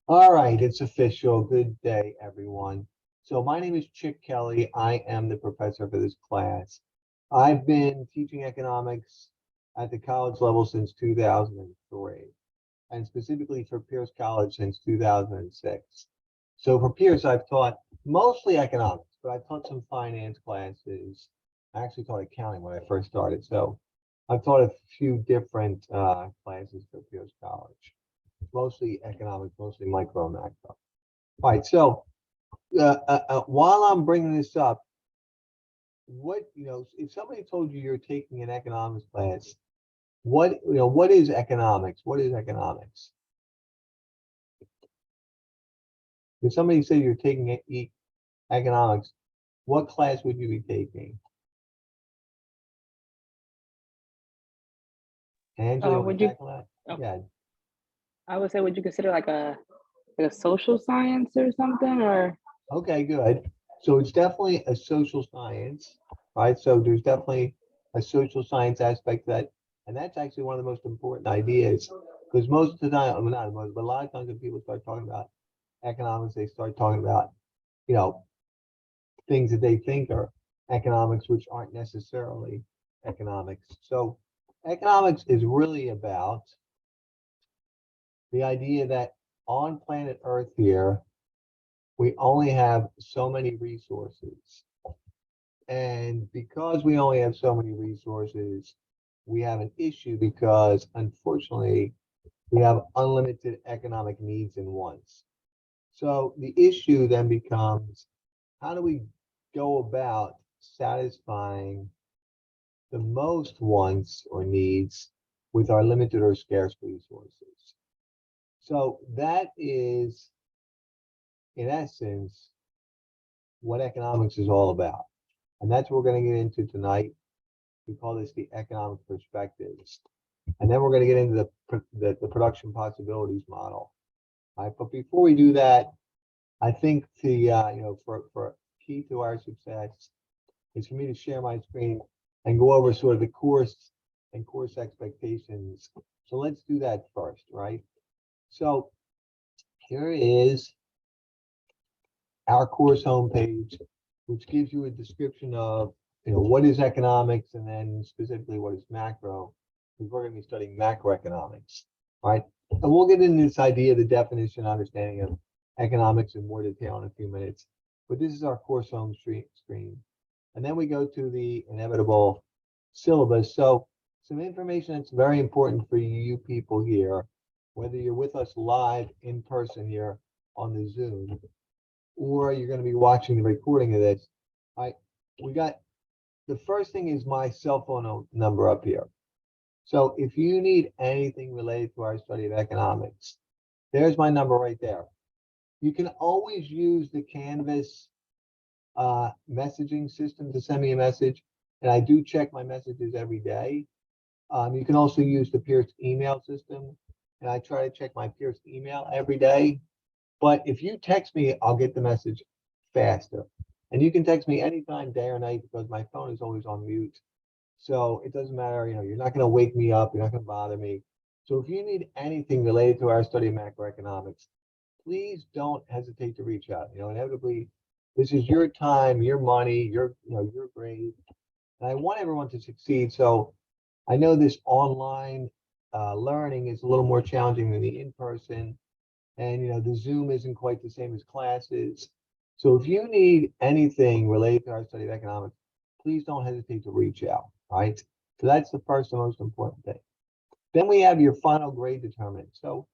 All right, it's official. Good day, everyone. So my name is Chick Kelly. I am the professor for this class. I've been teaching economics at the college level since 2003, and specifically for Pierce College since 2006. So for Pierce, I've taught mostly economics, but I've taught some finance classes. I actually taught accounting when I first started. So I've taught a few different classes for Pierce College, mostly economics, mostly micro and macro. All right, so while I'm bringing this up, if somebody told you you're taking an economics class, what is economics? What is economics? If somebody said you're taking economics, what class would you be taking? Angela, you want Would to you? tackle that? Oh, Yeah. I would say, would you consider like a social science or something? Or Okay, good. So it's definitely a social science, right? So there's definitely a social science aspect to that. And that's actually one of the most important ideas because most of the time, I mean, not most, but a lot of times when people start talking about economics, they start talking about, you know, things that they think are economics, which aren't necessarily economics. So economics is really about the idea that on planet Earth here, we only have so many resources. And because we only have so many resources, we have an issue because unfortunately, we have unlimited economic needs and wants. So the issue then becomes how do we go about satisfying the most wants or needs with our limited or scarce resources? So that is, in essence, what economics is all about. And that's what we're going to get into tonight. We call this the economic perspectives. And then we're going to get into the production possibilities model. All right, but before we do that, I think for key to our success is for me to share my screen and go over sort of the course and course expectations. So let's do that first, right? So here is our course homepage, which gives you a description of what is economics and then specifically what is macro, because we're going to be studying macroeconomics, right? And we'll get into this idea, the definition, understanding of economics in more detail in a few minutes. But this is our course home screen. And then we go to the inevitable syllabus. So some information that's very important for you people here, whether you're with us live in person here on the Zoom, or you're going to be watching the recording of this. I we got the first thing is my cell phone number up here. So if you need anything related to our study of economics, there's my number right there. You can always use the Canvas messaging system to send me a message, and I do check my messages every day. You can also use the Pierce email system, and I try to check my Pierce email every day. But if you text me, I'll get the message faster. And you can text me anytime, day or night, because my phone is always on mute. So it doesn't matter, you're not going to wake me up, you're not going to bother me. So if you need anything related to our study of macroeconomics, please don't hesitate to reach out. Inevitably, this is your time, your money, your grade. And I want everyone to succeed. So I know this online learning is a little more challenging than the in-person, and the Zoom isn't quite the same as classes. So if you need anything related to our study of economics, please don't hesitate to reach out. All right. So that's the first and most important thing. Then we have your final grade determinant. So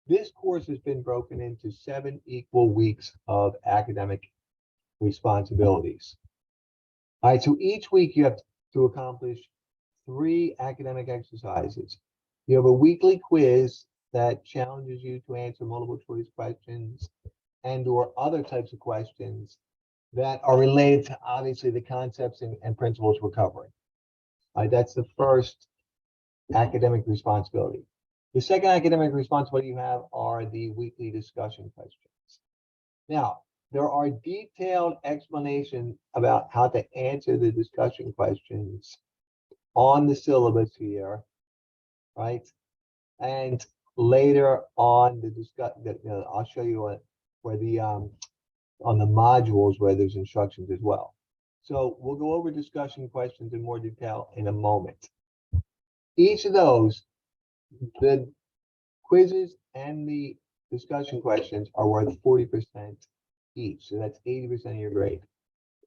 this course has been broken into 7 equal weeks of academic responsibilities. All right. So each week you have to accomplish 3 academic exercises. You have a weekly quiz that challenges you to answer multiple choice questions and or other types of questions that are related to obviously the concepts and principles we're covering. That's the first academic responsibility. The second academic responsibility you have are the weekly discussion questions. Now, there are detailed explanations about how to answer the discussion questions on the syllabus here, right? And later on the I'll show you where the on the modules where there's instructions as well. So we'll go over discussion questions in more detail in a moment. Each of those, the quizzes and the discussion questions are worth 40% each. So that's 80% of your grade.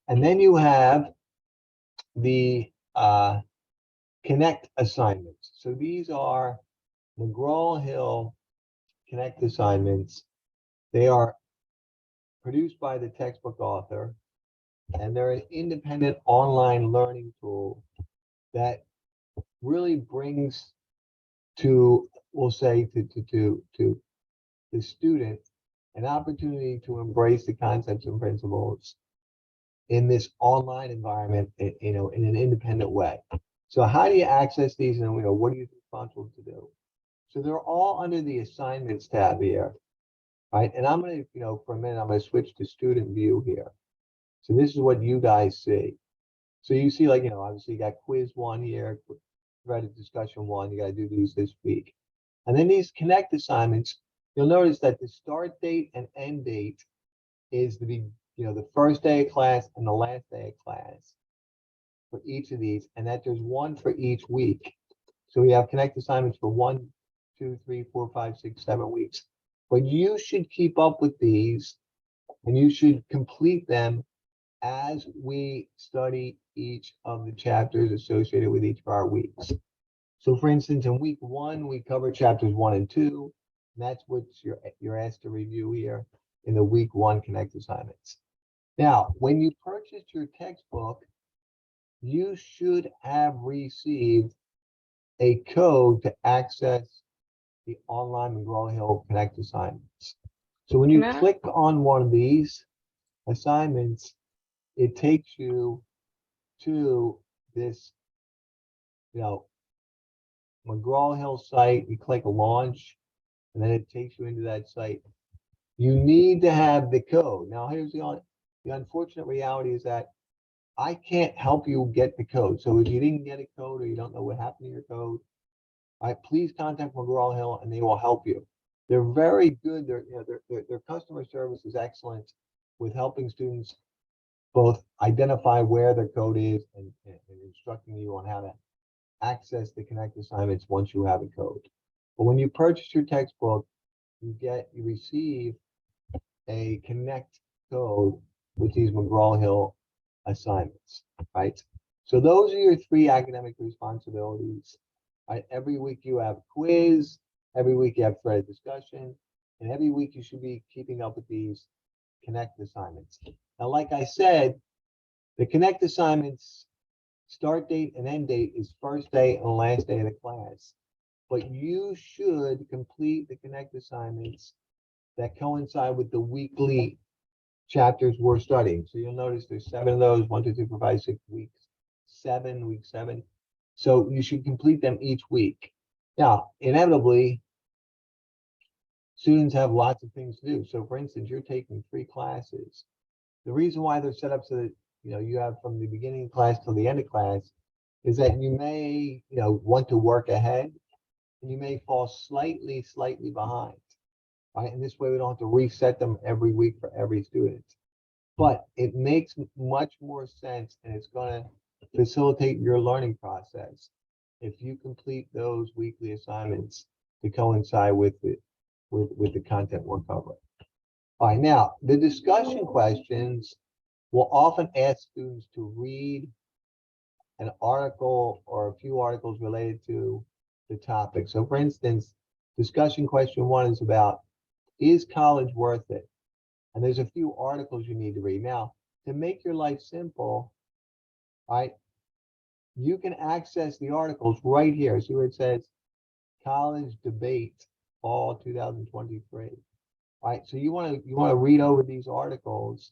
And then you have the Connect assignments. So these are McGraw-Hill Connect assignments. They are produced by the textbook author, and they're an independent online learning tool that really brings to, we'll say, to the student an opportunity to embrace the concepts and principles in this online environment, in an independent way. So how do you access these, and what are you responsible to do? So they're all under the assignments tab here, right? And I'm going to, for a minute, I'm going to switch to student view here. So this is what you guys see. So you see, like, obviously you got quiz 1 here, Reddit discussion 1, you got to do these this week. And then these Connect assignments, you'll notice that the start date and end date is the first day of class and the last day of class for each of these, and that there's one for each week. So we have Connect assignments for 1, 2, 3, 4, 5, 6, 7 weeks. But you should keep up with these, and you should complete them as we study each of the chapters associated with each of our weeks. So for instance, in week 1, we cover chapters 1 and 2. And that's what you're asked to review here in the week 1 Connect assignments. Now, when you purchased your textbook, you should have received a code to access the online McGraw-Hill Connect assignments. So when you Can I- click on one of these assignments, it takes you to this, McGraw-Hill site. You click launch, and then it takes you into that site. You need to have the code. Now, here's the unfortunate reality is that I can't help you get the code. So if you didn't get a code or you don't know what happened to your code, please contact McGraw-Hill and they will help you. They're very good. Their customer service is excellent with helping students both identify where their code is and instructing you on how to access the Connect assignments once you have a code. But when you purchase your textbook, you receive a Connect code with these McGraw-Hill assignments, right? So those are your 3 academic responsibilities. Right? Every week you have a quiz, every week you have threaded discussion, and every week you should be keeping up with these Connect assignments. Now, like I said, the Connect assignments start date and end date is first day and last day of the class. But you should complete the Connect assignments that coincide with the weekly chapters we're studying. So you'll notice there's 7 of those, 1, 2, 3, 4, 5, 6, week 7. So you should complete them each week. Now, inevitably, students have lots of things to do. So for instance, you're taking 3 classes. The reason why they're set up so that you have from the beginning of class till the end of class is that you may want to work ahead, and you may fall slightly behind. Right? And this way we don't have to reset them every week for every student. But it makes much more sense, and it's going to facilitate your learning process if you complete those weekly assignments to coincide with the content we're covering. All right, now the discussion questions will often ask students to read an article or a few articles related to the topic. So for instance, discussion question 1 is about, is college worth it? And there's a few articles you need to read. Now, to make your life simple, right, you can access the articles right here. See where it says college debate fall 2023. Right, so you want to read over these articles.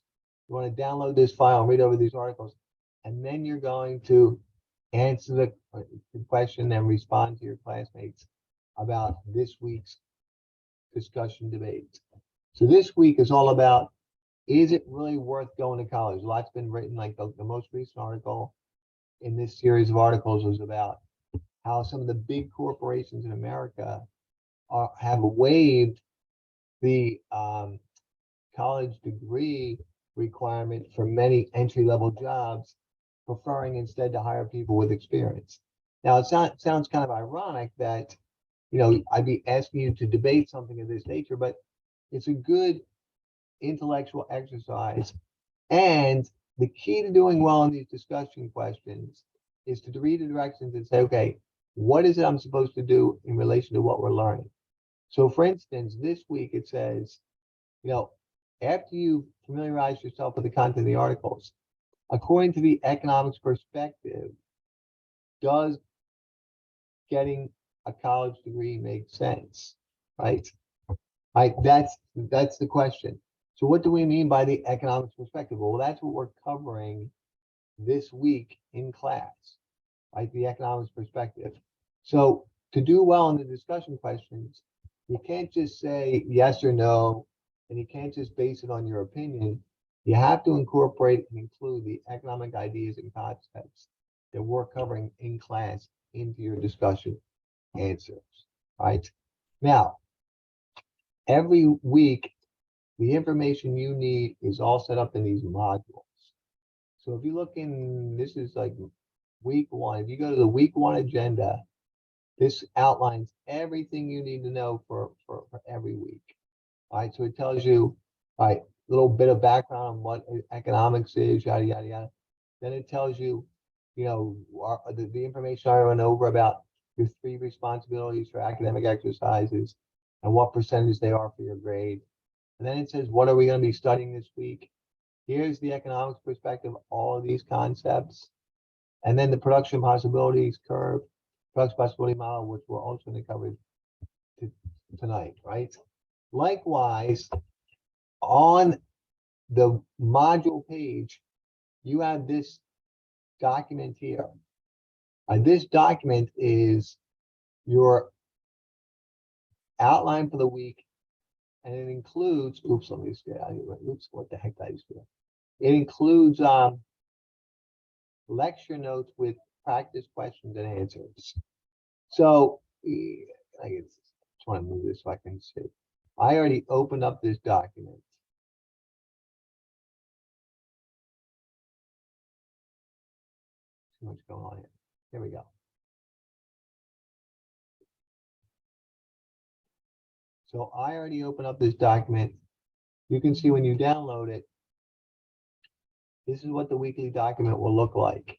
You want to download this file and read over these articles, and then you're going to answer the question and respond to your classmates about this week's discussion debate. So this week is all about, is it really worth going to college? A lot's been written, like the most recent article in this series of articles was about how some of the big corporations in America have waived the college degree requirement for many entry-level jobs, preferring instead to hire people with experience. Now, it sounds kind of ironic that, I'd be asking you to debate something of this nature, but it's a good intellectual exercise. And the key to doing well in these discussion questions is to read the directions and say, okay, what is it I'm supposed to do in relation to what we're learning? So for instance, this week it says, after you familiarize yourself with the content of the articles, according to the economics perspective, does getting a college degree make sense? Right? Right. That's the question. So what do we mean by the economics perspective? Well, that's what we're covering this week in class, right? The economics perspective. So to do well in the discussion questions, you can't just say yes or no, and you can't just base it on your opinion. You have to incorporate and include the economic ideas and concepts that we're covering in class into your discussion answers, right? Now, every week, the information you need is all set up in these modules. So if you look in, this is like week one. If you go to the week one agenda, this outlines everything you need to know for every week. All right, so it tells you, all right, a little bit of background on what economics is, yada, yada, yada. Then it tells you, the information I went over about your 3 responsibilities for academic exercises and what percentage they are for your grade. And then it says, what are we going to be studying this week? Here's the economics perspective, all of these concepts. And then the production possibilities curve, production possibility model, which we're also going to cover tonight, right? Likewise, on the module page, you have this document here. This document is your outline for the week, and it includes, oops, let me just get out of here. Oops, what the heck did I just do? It includes lecture notes with practice questions and answers. So I just want to move this so I can see. I already opened up this document. Too much going on here. Here we go. So I already opened up this document. You can see when you download it, this is what the weekly document will look like.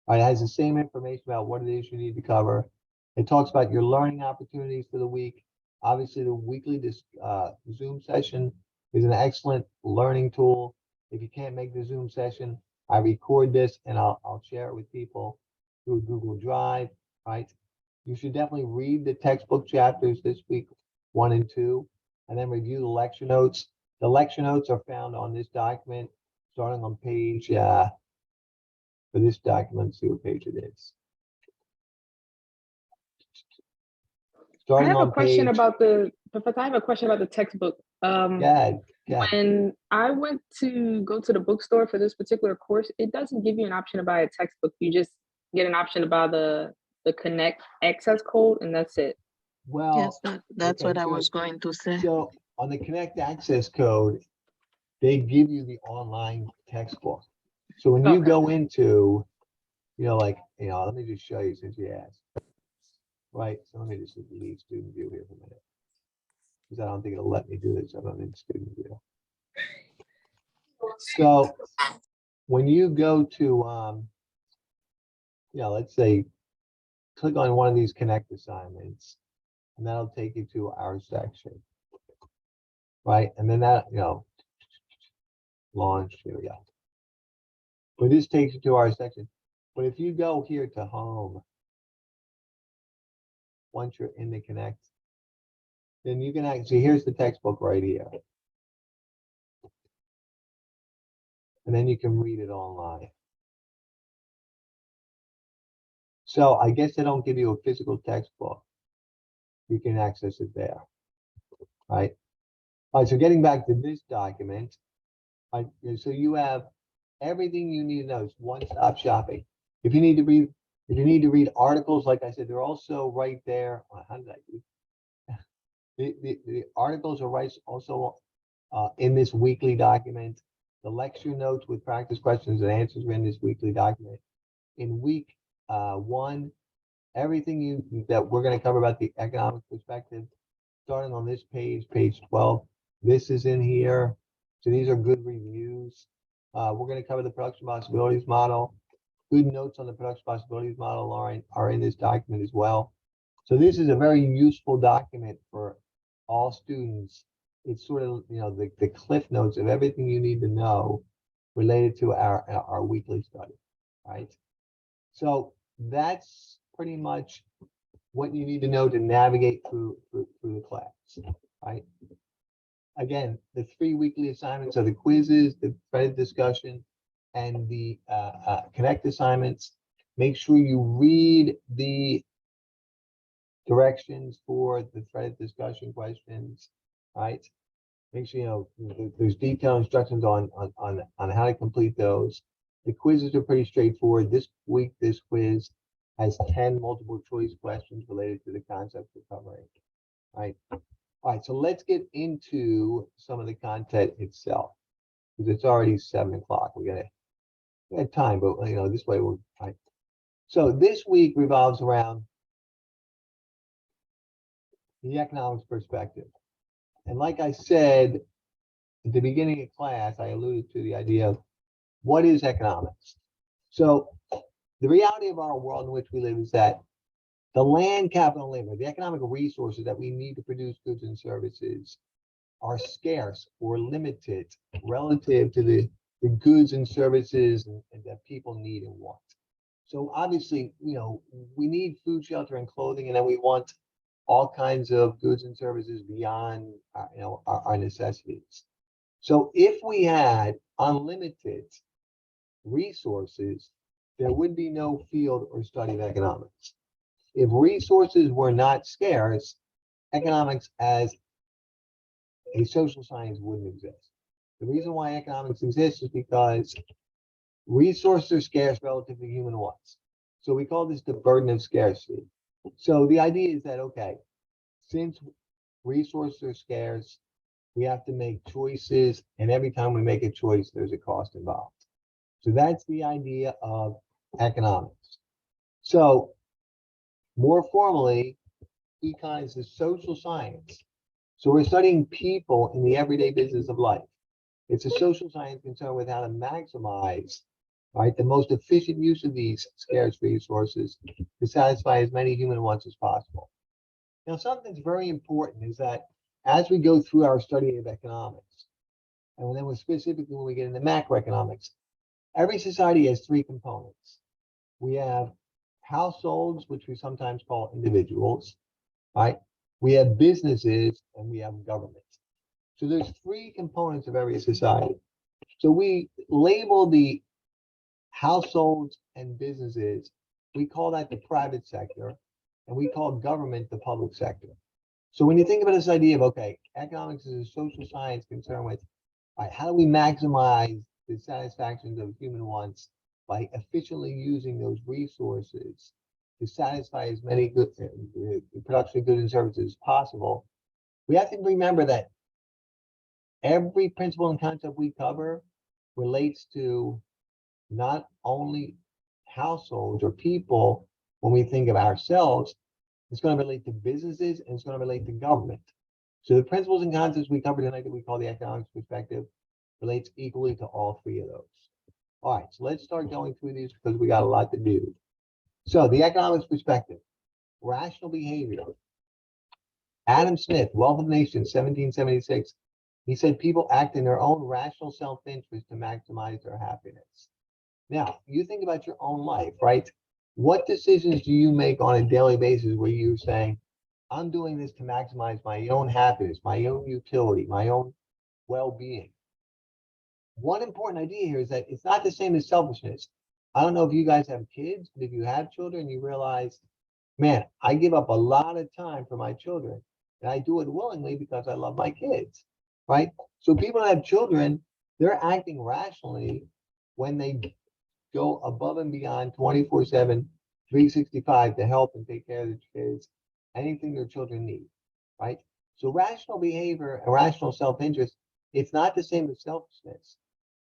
All right, it has the same information about what it is you need to cover. It talks about your learning opportunities for the week. Obviously, the weekly Zoom session is an excellent learning tool. If you can't make the Zoom session, I record this and I'll share it with people through Google Drive, right? You should definitely read the textbook chapters this week, 1 and 2, and then review the lecture notes. The lecture notes are found on this document, starting on page, for this document, see what page it is. I Starting have a on question page, about Professor, I have a question about the textbook. yeah, When I went to go to the bookstore for this particular course, it doesn't give you an option to buy a textbook. You just get an option to buy the Connect access code, and that's it. well, Yes, that's okay, what I good. was going to say. So on the Connect Access code, they give you the online textbook. So when you Okay. go into, let me just show you since you asked. Right, so let me just leave student view here for a minute. Because I don't think it'll let me do this. I don't need student view. So when you go to, let's say, click on one of these Connect assignments, and that'll take you to our section. Right, and then that, launch, here we go. But this takes you to our section. But if you go here to home, once you're in the Connect, then you can actually, here's the textbook right here. And then you can read it online. So I guess they don't give you a physical textbook. You can access it there, right? All right, so getting back to this document, so you have everything you need to know. It's one-stop shopping. If you need to read articles, like I said, they're also right there. How did I do? The articles are right also in this weekly document. The lecture notes with practice questions and answers are in this weekly document. In week 1, everything that we're going to cover about the economic perspective, starting on this page, page 12, this is in here. So these are good reviews. We're going to cover the production possibilities model. Good notes on the production possibilities model are in this document as well. So this is a very useful document for all students. It's sort of, the cliff notes of everything you need to know related to our weekly study, right? So that's pretty much what you need to know to navigate through the class, right? Again, the 3 weekly assignments are the quizzes, the threaded discussion, and the Connect assignments. Make sure you read the directions for the threaded discussion questions, right? Make sure there's detailed instructions on how to complete those. The quizzes are pretty straightforward. This week, this quiz has 10 multiple choice questions related to the concepts we're covering, right? All right, so let's get into some of the content itself, because it's already 7 o'clock. We got time, but this way we're right. So this week revolves around the economics perspective. And like I said at the beginning of class, I alluded to the idea of what is economics. So the reality of our world in which we live is that the land, capital, labor, the economic resources that we need to produce goods and services are scarce or limited relative to the goods and services and that people need and want. So obviously, we need food, shelter, and clothing, and then we want all kinds of goods and services beyond our necessities. So if we had unlimited resources, there would be no field or study of economics. If resources were not scarce, economics as a social science wouldn't exist. The reason why economics exists is because resources are scarce relative to human wants. So we call this the burden of scarcity. So the idea is that, okay, since resources are scarce, we have to make choices, and every time we make a choice, there's a cost involved. So that's the idea of economics. So more formally, econ is a social science. So we're studying people in the everyday business of life. It's a social science concerned with how to maximize, right, the most efficient use of these scarce resources to satisfy as many human wants as possible. Now, something that's very important is that as we go through our study of economics, and then specifically when we get into macroeconomics, every society has 3 components. We have households, which we sometimes call individuals, right? We have businesses, and we have government. So there's 3 components of every society. So we label the households and businesses, we call that the private sector, and we call government the public sector. So when you think about this idea of, okay, economics is a social science concerned with, all right, how do we maximize the satisfactions of human wants by efficiently using those resources to satisfy as many good production of goods and services as possible, we have to remember that every principle and concept we cover relates to not only households or people. When we think of ourselves, it's going to relate to businesses, and it's going to relate to government. So the principles and concepts we covered tonight that we call the economics perspective relates equally to all 3 of those. All right, so let's start going through these because we got a lot to do. So the economics perspective, rational behavior. Adam Smith, Wealth of Nations, 1776. He said people act in their own rational self-interest to maximize their happiness. Now, you think about your own life, right? What decisions do you make on a daily basis where you're saying, I'm doing this to maximize my own happiness, my own utility, my own well-being? One important idea here is that it's not the same as selfishness. I don't know if you guys have kids, but if you have children, you realize, man, I give up a lot of time for my children, and I do it willingly because I love my kids, right? So people that have children, they're acting rationally when they go above and beyond 24/7, 365 to help and take care of their kids, anything their children need, right? So rational behavior and rational self-interest, it's not the same as selfishness.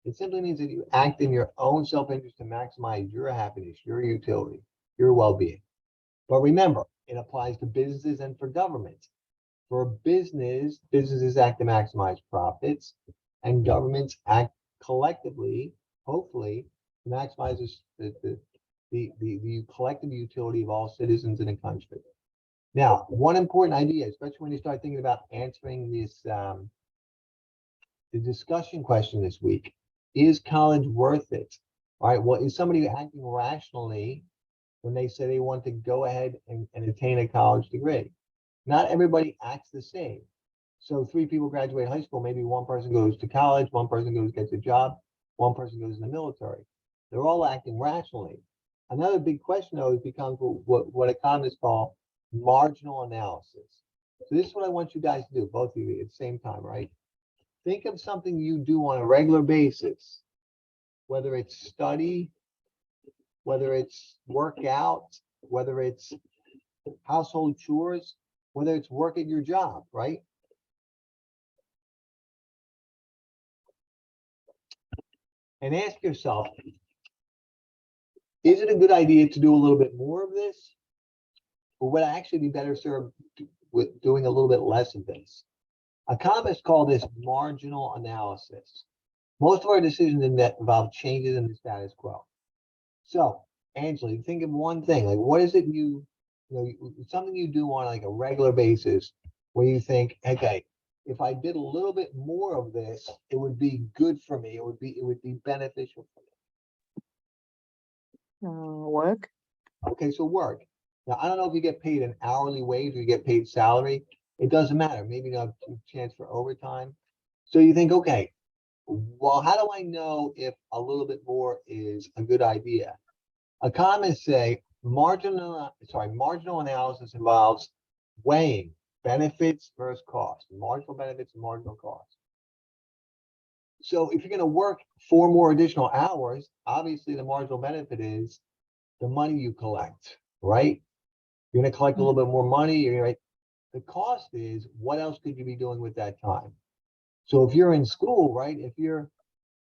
It simply means that you act in your own self-interest to maximize your happiness, your utility, your well-being. But remember, it applies to businesses and for governments. For business, businesses act to maximize profits, and governments act collectively, hopefully, to maximize the collective utility of all citizens in a country. Now, one important idea, especially when you start thinking about answering this, the discussion question this week, is college worth it? All right, well, is somebody acting rationally when they say they want to go ahead and attain a college degree? Not everybody acts the same. So 3 people graduate high school, maybe one person goes to college, one person gets a job, one person goes in the military. They're all acting rationally. Another big question though becomes what economists call marginal analysis. So this is what I want you guys to do, both of you at the same time, right? Think of something you do on a regular basis, whether it's study, whether it's work out, whether it's household chores, whether it's work at your job, right? And ask yourself, is it a good idea to do a little bit more of this? Or would I actually be better served with doing a little bit less of this? Economists call this marginal analysis. Most of our decisions involve changes in the status quo. So, Angela, you think of one thing, like what is it something you do on like a regular basis where you think, okay, if I did a little bit more of this, it would be good for me. It would be beneficial for me. Work. Okay, so work. Now, I don't know if you get paid an hourly wage or you get paid salary. It doesn't matter. Maybe you have a chance for overtime. So you think, okay, well, how do I know if a little bit more is a good idea? Economists say marginal analysis involves weighing benefits versus cost, marginal benefits and marginal costs. So if you're going to work 4 more additional hours, obviously the marginal benefit is the money you collect, right? You're going to collect a little bit more money. Right? The cost is what else could you be doing with that time? So if you're in school, right? If you're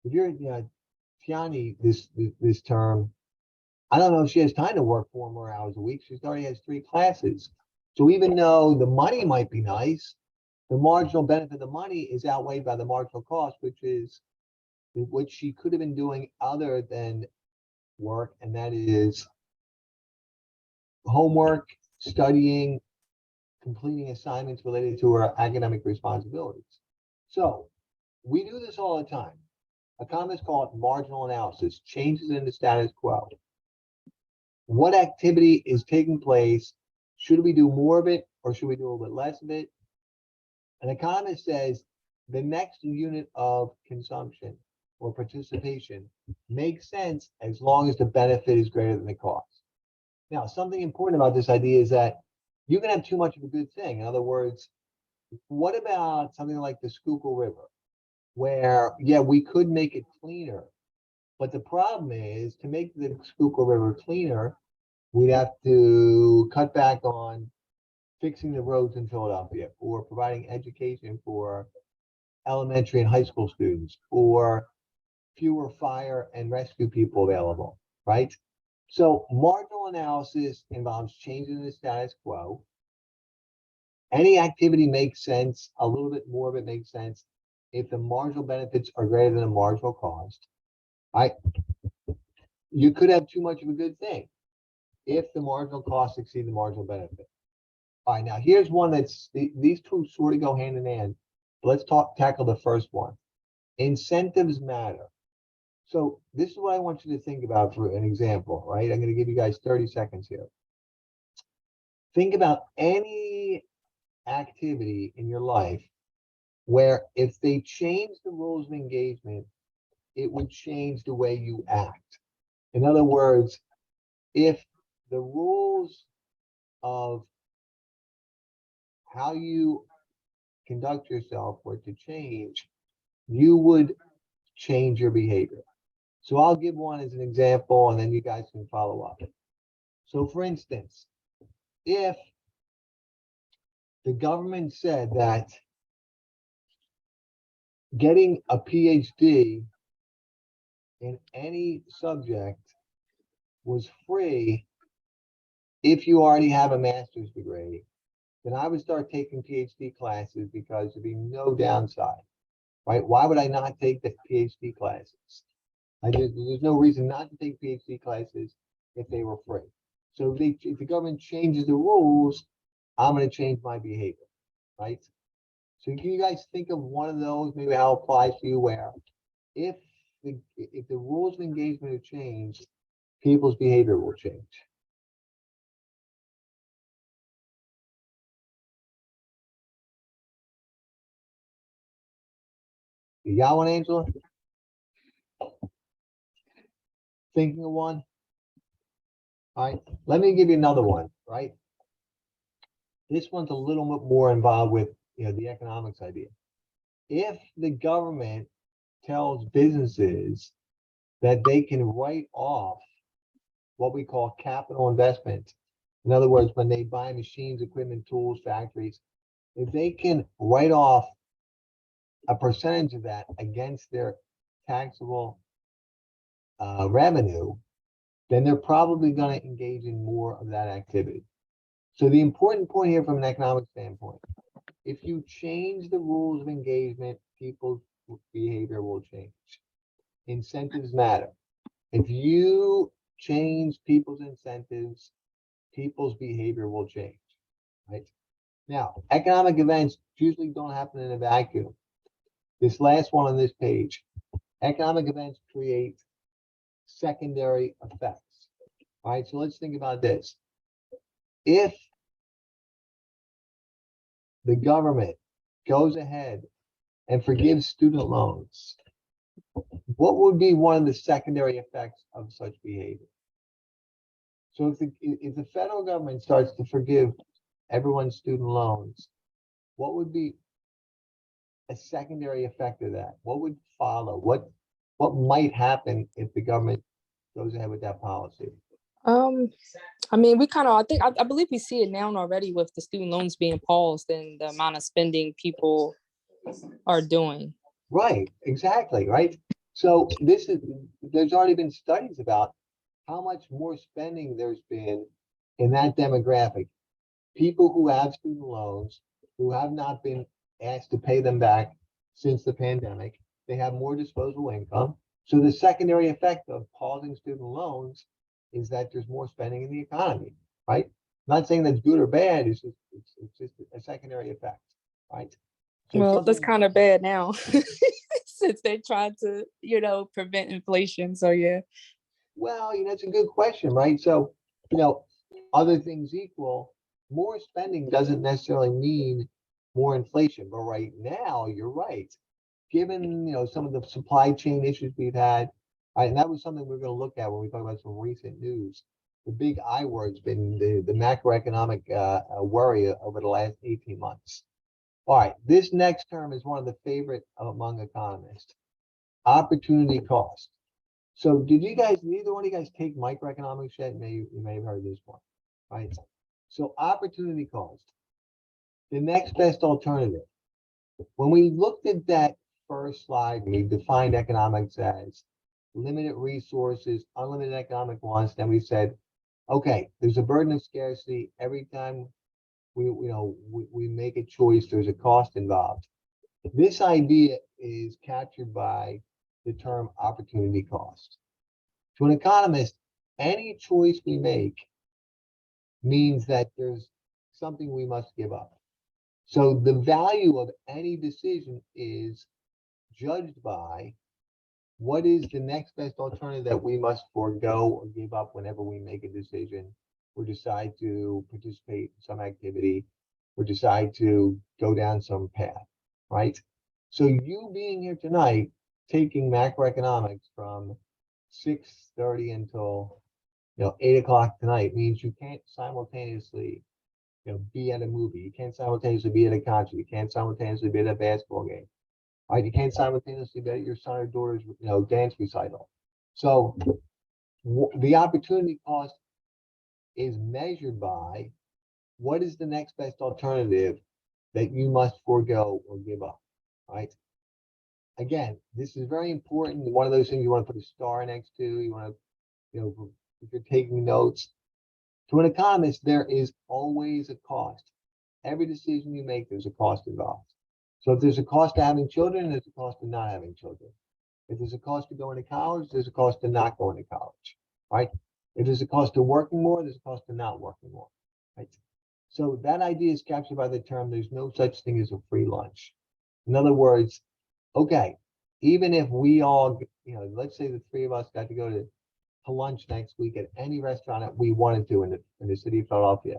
Tiani this term, I don't know if she has time to work 4 more hours a week. She already has 3 classes. So even though the money might be nice, the marginal benefit of the money is outweighed by the marginal cost, which is what she could have been doing other than work, and that is homework, studying, completing assignments related to her academic responsibilities. So we do this all the time. Economists call it marginal analysis, changes in the status quo. What activity is taking place? Should we do more of it or should we do a little bit less of it? An economist says the next unit of consumption or participation makes sense as long as the benefit is greater than the cost. Now, something important about this idea is that you can have too much of a good thing. In other words, what about something like the Schuylkill River, where, yeah, we could make it cleaner, but the problem is to make the Schuylkill River cleaner, we'd have to cut back on fixing the roads in Philadelphia or providing education for elementary and high school students or fewer fire and rescue people available, right? So marginal analysis involves changing the status quo. Any activity makes sense, a little bit more of it makes sense if the marginal benefits are greater than the marginal cost. You could have too much of a good thing if the marginal costs exceed the marginal benefit. All right, now here's one that's, these two sort of go hand in hand. Let's tackle the first one. Incentives matter. So this is what I want you to think about for an example, right? I'm going to give you guys 30 seconds here. Think about any activity in your life where if they change the rules of engagement, it would change the way you act. In other words, if the rules of how you conduct yourself were to change, you would change your behavior. So I'll give one as an example and then you guys can follow up. So for instance, if the government said that getting a PhD in any subject was free if you already have a master's degree, then I would start taking PhD classes because there'd be no downside, right? Why would I not take the PhD classes? There's no reason not to take PhD classes if they were free. So if the government changes the rules, I'm going to change my behavior, right? So can you guys think of one of those, maybe how it applies to you, where if the rules of engagement have changed, people's behavior will change? You got one, Angela? Thinking of one? All right, let me give you another one, right? This one's a little bit more involved with, the economics idea. If the government tells businesses that they can write off what we call capital investment, in other words, when they buy machines, equipment, tools, factories, if they can write off a percentage of that against their taxable revenue, then they're probably going to engage in more of that activity. So the important point here from an economic standpoint, if you change the rules of engagement, people's behavior will change. Incentives matter. If you change people's incentives, people's behavior will change, right? Now, economic events usually don't happen in a vacuum. This last one on this page, economic events create secondary effects. All right, so let's think about this. If the government goes ahead and forgives student loans, what would be one of the secondary effects of such behavior? So if the federal government starts to forgive everyone's student loans, what would be a secondary effect of that? What would follow? What might happen if the government goes ahead with that policy? I mean, I believe we see it now already with the student loans being paused and the amount of spending people are doing. Right, exactly, right? So there's already been studies about how much more spending there's been in that demographic. People who have student loans, who have not been asked to pay them back since the pandemic, they have more disposable income. So the secondary effect of pausing student loans is that there's more spending in the economy, right? I'm not saying that's good or bad, it's just a secondary effect, right? So Well, that's something, kind of bad now since they tried to, prevent inflation. So yeah. well, it's a good question, right? So, other things equal, more spending doesn't necessarily mean more inflation, but right now, you're right. Given, some of the supply chain issues we've had, and that was something we're going to look at when we talk about some recent news. The big I word's been the macroeconomic worry over the last 18 months. All right, this next term is one of the favorite among economists, opportunity cost. So neither one of you guys take microeconomics yet? You may have heard this one, right? So opportunity cost, the next best alternative. When we looked at that first slide, we defined economics as limited resources, unlimited economic wants. Then we said, okay, there's a burden of scarcity. Every time we make a choice, there's a cost involved. This idea is captured by the term opportunity cost. To an economist, any choice we make means that there's something we must give up. So the value of any decision is judged by what is the next best alternative that we must forego or give up whenever we make a decision or decide to participate in some activity or decide to go down some path, right? So you being here tonight, taking macroeconomics from 6:30 until 8 o'clock tonight means you can't simultaneously be at a movie. You can't simultaneously be at a concert. You can't simultaneously be at a basketball game. Right? You can't simultaneously be at your son or daughter's dance recital. So the opportunity cost is measured by what is the next best alternative that you must forego or give up, right? Again, this is very important. One of those things you want to put a star next to, you want to, if you're taking notes. To an economist, there is always a cost. Every decision you make, there's a cost involved. So if there's a cost to having children, there's a cost to not having children. If there's a cost to going to college, there's a cost to not going to college, right? If there's a cost to working more, there's a cost to not working more, right? So that idea is captured by the term, there's no such thing as a free lunch. In other words, okay, even if we all, let's say the three of us got to go to lunch next week at any restaurant that we wanted to in the city of Philadelphia,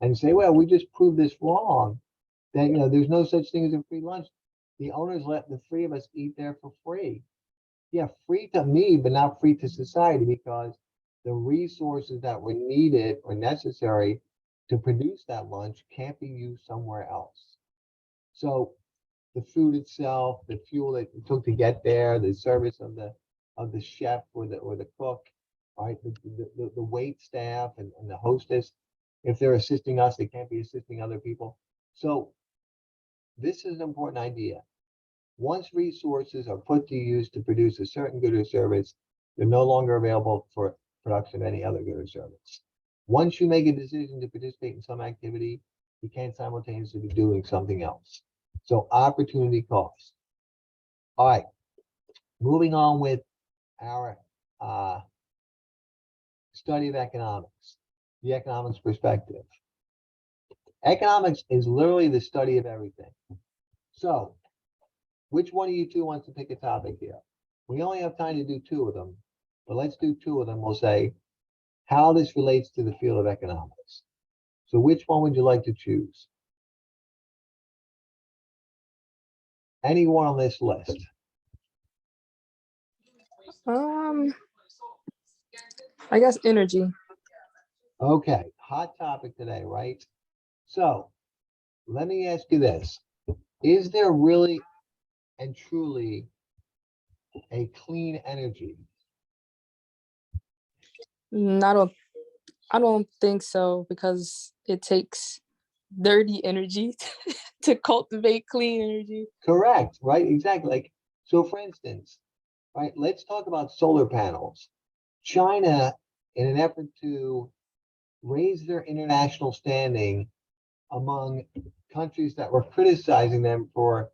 and say, well, we just proved this wrong, then, there's no such thing as a free lunch. The owners let the three of us eat there for free. Yeah, free to me, but not free to society, because the resources that were needed or necessary to produce that lunch can't be used somewhere else. So the food itself, the fuel that it took to get there, the service of the chef or the cook, right? The wait staff and the hostess, if they're assisting us, they can't be assisting other people. So this is an important idea. Once resources are put to use to produce a certain good or service, they're no longer available for production of any other good or service. Once you make a decision to participate in some activity, you can't simultaneously be doing something else. So opportunity cost. All right, moving on with our study of economics, the economics perspective. Economics is literally the study of everything. So which one of you two wants to pick a topic here? We only have time to do two of them, but let's do two of them. We'll say how this relates to the field of economics. So which one would you like to choose? Anyone on this list? I guess energy. Okay, hot topic today, right? So let me ask you this. Is there really and truly a clean energy? I don't think so, because it takes dirty energy to cultivate clean energy. Correct, right? Exactly. Like, so for instance, right, let's talk about solar panels. China, in an effort to raise their international standing among countries that were criticizing them for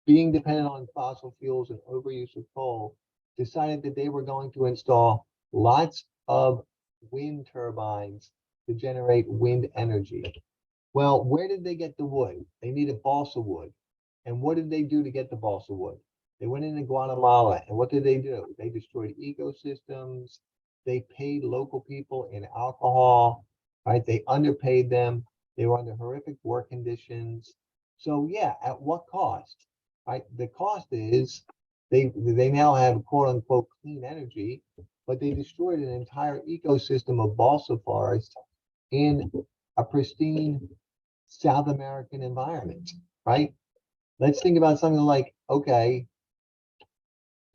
being dependent on fossil fuels and overuse of coal, decided that they were going to install lots of wind turbines to generate wind energy. Well, where did they get the wood? They needed balsa wood. And what did they do to get the balsa wood? They went into Guatemala, and what did they do? They destroyed ecosystems. They paid local people in alcohol, right? They underpaid them. They were under horrific work conditions. So yeah, at what cost? Right? The cost is they now have quote unquote clean energy, but they destroyed an entire ecosystem of balsa forest in a pristine South American environment, right? Let's think about something like, okay,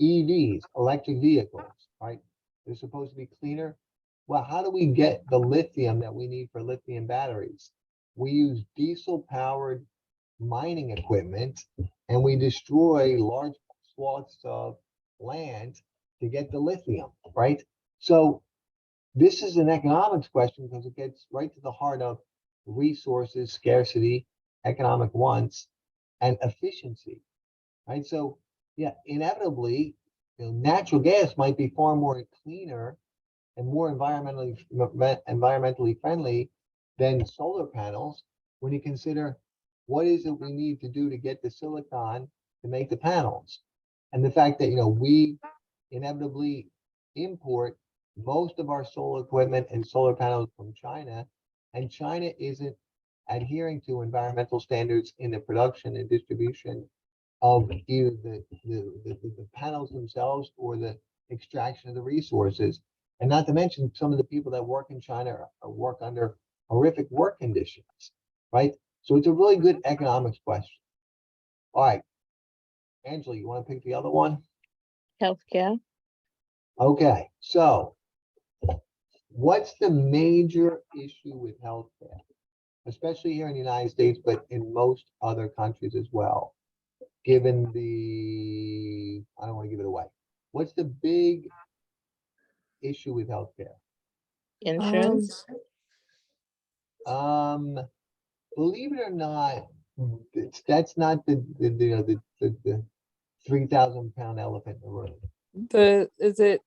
EVs, electric vehicles, right? They're supposed to be cleaner. Well, how do we get the lithium that we need for lithium batteries? We use diesel powered mining equipment, and we destroy large swaths of land to get the lithium, right? So this is an economics question because it gets right to the heart of resources, scarcity, economic wants, and efficiency, right? So yeah, inevitably, natural gas might be far more cleaner and more environmentally friendly than solar panels when you consider what is it we need to do to get the silicon to make the panels, and the fact that we inevitably import most of our solar equipment and solar panels from China, and China isn't adhering to environmental standards in the production and distribution of either the panels themselves or the extraction of the resources. And not to mention some of the people that work in China work under horrific work conditions, right? So it's a really good economics question. All right, Angela, you want to pick the other one? Healthcare. Okay, so what's the major issue with healthcare? especially here in the United States, but in most other countries as well, given the, I don't want to give it away. What's the big issue with healthcare? Insurance. Believe it or not, that's not the 3,000 pound elephant in the room. Is it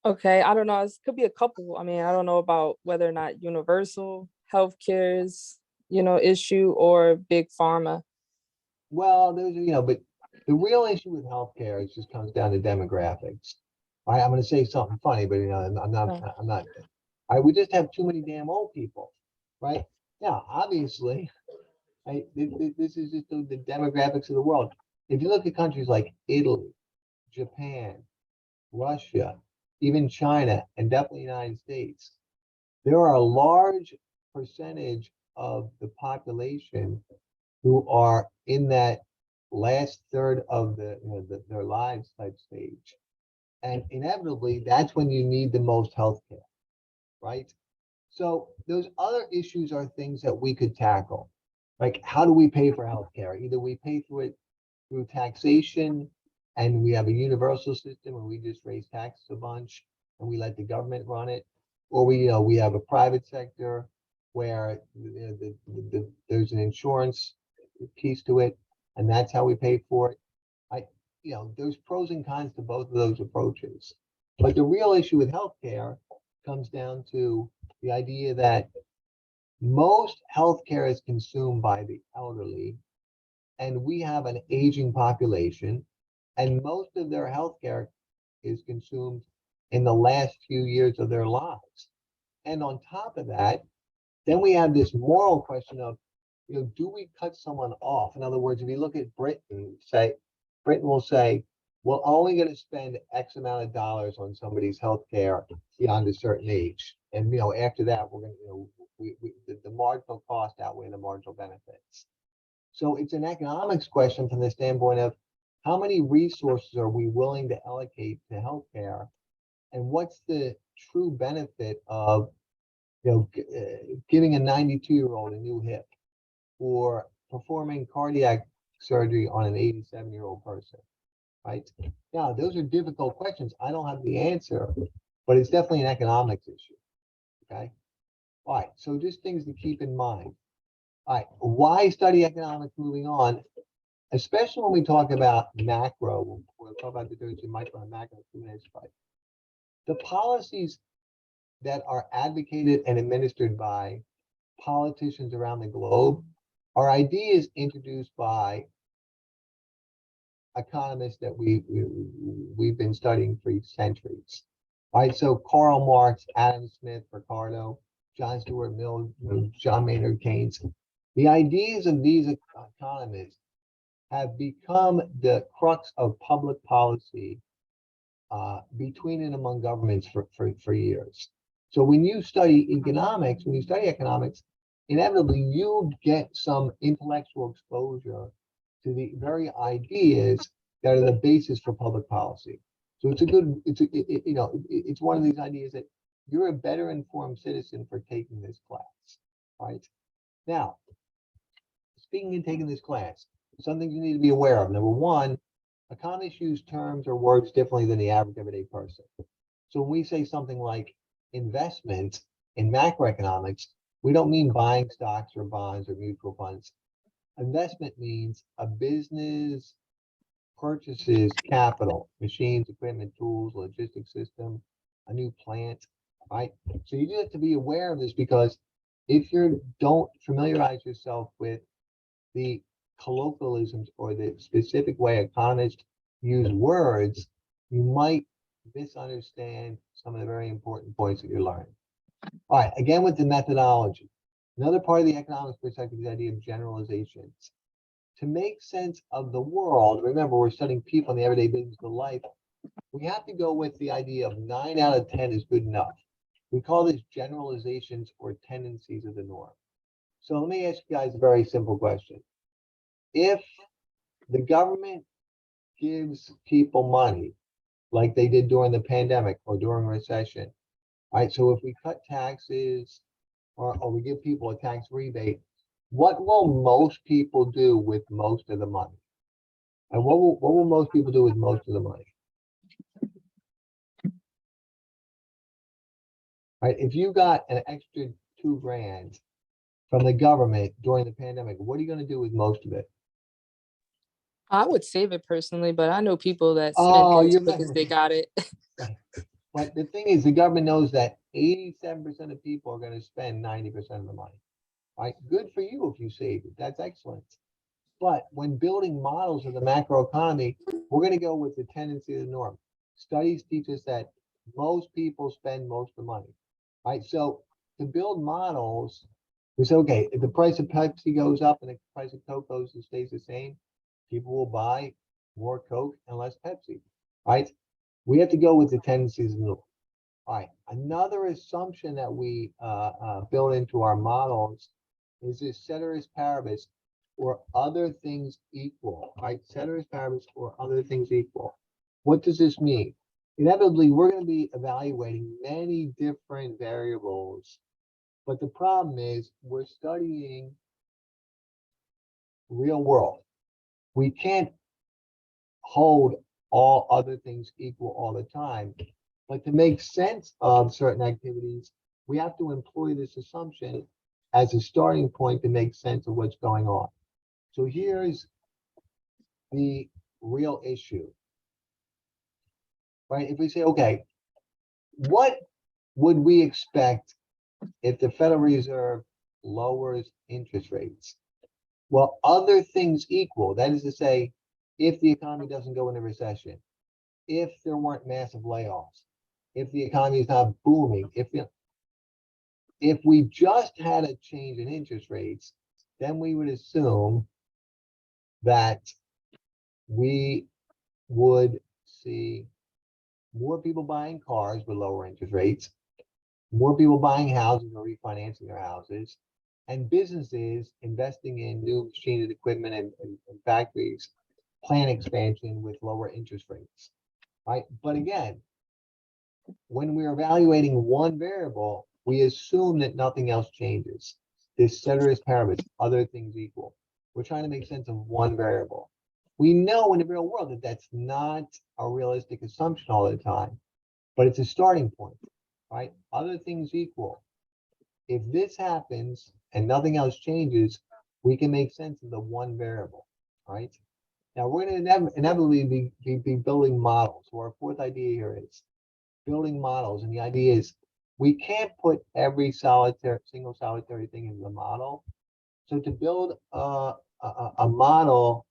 okay? I don't know. It could be a couple. I mean, I don't know about whether or not universal healthcare is, issue or big pharma. Well, those are, but the real issue with healthcare is just comes down to demographics. I'm going to say something funny, but I'm not. Oh. I'm not. We just have too many damn old people, right? Now, obviously, this is just the demographics of the world. If you look at countries like Italy, Japan, Russia, even China, and definitely the United States, there are a large percentage of the population who are in that last third of their lives type stage. And inevitably, that's when you need the most healthcare, right? So those other issues are things that we could tackle. Like, how do we pay for healthcare? Either we pay for it through taxation and we have a universal system and we just raise taxes a bunch and we let the government run it, or we have a private sector where there's an insurance piece to it, and that's how we pay for it. There's pros and cons to both of those approaches. But the real issue with healthcare comes down to the idea that most healthcare is consumed by the elderly, and we have an aging population, and most of their healthcare is consumed in the last few years of their lives. And on top of that, then we have this moral question of, do we cut someone off? In other words, if you look at Britain will say, we're only going to spend X amount of dollars on somebody's healthcare beyond a certain age. And, after that, we're going to, the marginal cost outweigh the marginal benefits. So it's an economics question from the standpoint of how many resources are we willing to allocate to healthcare, and what's the true benefit of, giving a 92-year-old a new hip or performing cardiac surgery on an 87-year-old person, right? Now, those are difficult questions. I don't have the answer, but it's definitely an economics issue, okay? All right, so just things to keep in mind. All right, why study economics moving on? Especially when we talk about macro, we'll talk about the difference between micro and macro in 2 minutes, right? The policies that are advocated and administered by politicians around the globe are ideas introduced by economists that we've been studying for centuries. Right, so Karl Marx, Adam Smith, Ricardo, John Stuart Mill, John Maynard Keynes. The ideas of these economists have become the crux of public policy between and among governments for years. So when you study economics, inevitably you get some intellectual exposure to the very ideas that are the basis for public policy. So it's one of these ideas that you're a better informed citizen for taking this class, right? Now, speaking of taking this class, some things you need to be aware of. Number one, economists use terms or words differently than the average everyday person. So when we say something like investment in macroeconomics, we don't mean buying stocks or bonds or mutual funds. Investment means a business purchases capital, machines, equipment, tools, logistics system, a new plant, right? So you just have to be aware of this, because if you don't familiarize yourself with the colloquialisms or the specific way economists use words, you might misunderstand some of the very important points that you're learning. All right, again with the methodology. Another part of the economics perspective is the idea of generalizations. To make sense of the world, remember we're studying people in the everyday business of life, we have to go with the idea of 9 out of 10 is good enough. We call this generalizations or tendencies of the norm. So let me ask you guys a very simple question. If the government gives people money like they did during the pandemic or during a recession, right? So if we cut taxes or we give people a tax rebate, what will most people do with most of the money? And what will most people do with most of the money? Right? If you got an extra 2 grand from the government during the pandemic, what are you going to do with most of it? I would save it personally, but I know people that spent Oh, it as you're quick as they got it. right. But the thing is, the government knows that 87% of people are going to spend 90% of the money. Right? Good for you if you save it. That's excellent. But when building models of the macroeconomy, we're going to go with the tendency of the norm. Studies teach us that most people spend most of the money. Right? So to build models, we say, okay, if the price of Pepsi goes up and the price of Coke goes and stays the same, people will buy more Coke and less Pepsi. Right? We have to go with the tendencies of the norm. All right. Another assumption that we build into our models is this ceteris paribus, or other things equal, right? Ceteris paribus, or other things equal. What does this mean? Inevitably, we're going to be evaluating many different variables, but the problem is we're studying real world. We can't hold all other things equal all the time, but to make sense of certain activities, we have to employ this assumption as a starting point to make sense of what's going on. So here's the real issue, right? If we say, okay, what would we expect if the Federal Reserve lowers interest rates? Well, other things equal, that is to say, if the economy doesn't go into recession, if there weren't massive layoffs, if the economy is not booming, if we just had a change in interest rates, then we would assume that we would see more people buying cars with lower interest rates, more people buying houses or refinancing their houses, and businesses investing in new machines and equipment and factories, plan expansion with lower interest rates, right? But again, when we're evaluating one variable, we assume that nothing else changes. This ceteris paribus, other things equal. We're trying to make sense of one variable. We know in the real world that that's not a realistic assumption all the time, but it's a starting point, right? Other things equal. If this happens and nothing else changes, we can make sense of the one variable, right? Now we're going to inevitably be building models. So our fourth idea here is building models. And the idea is we can't put every single solitary thing into the model. So to build a model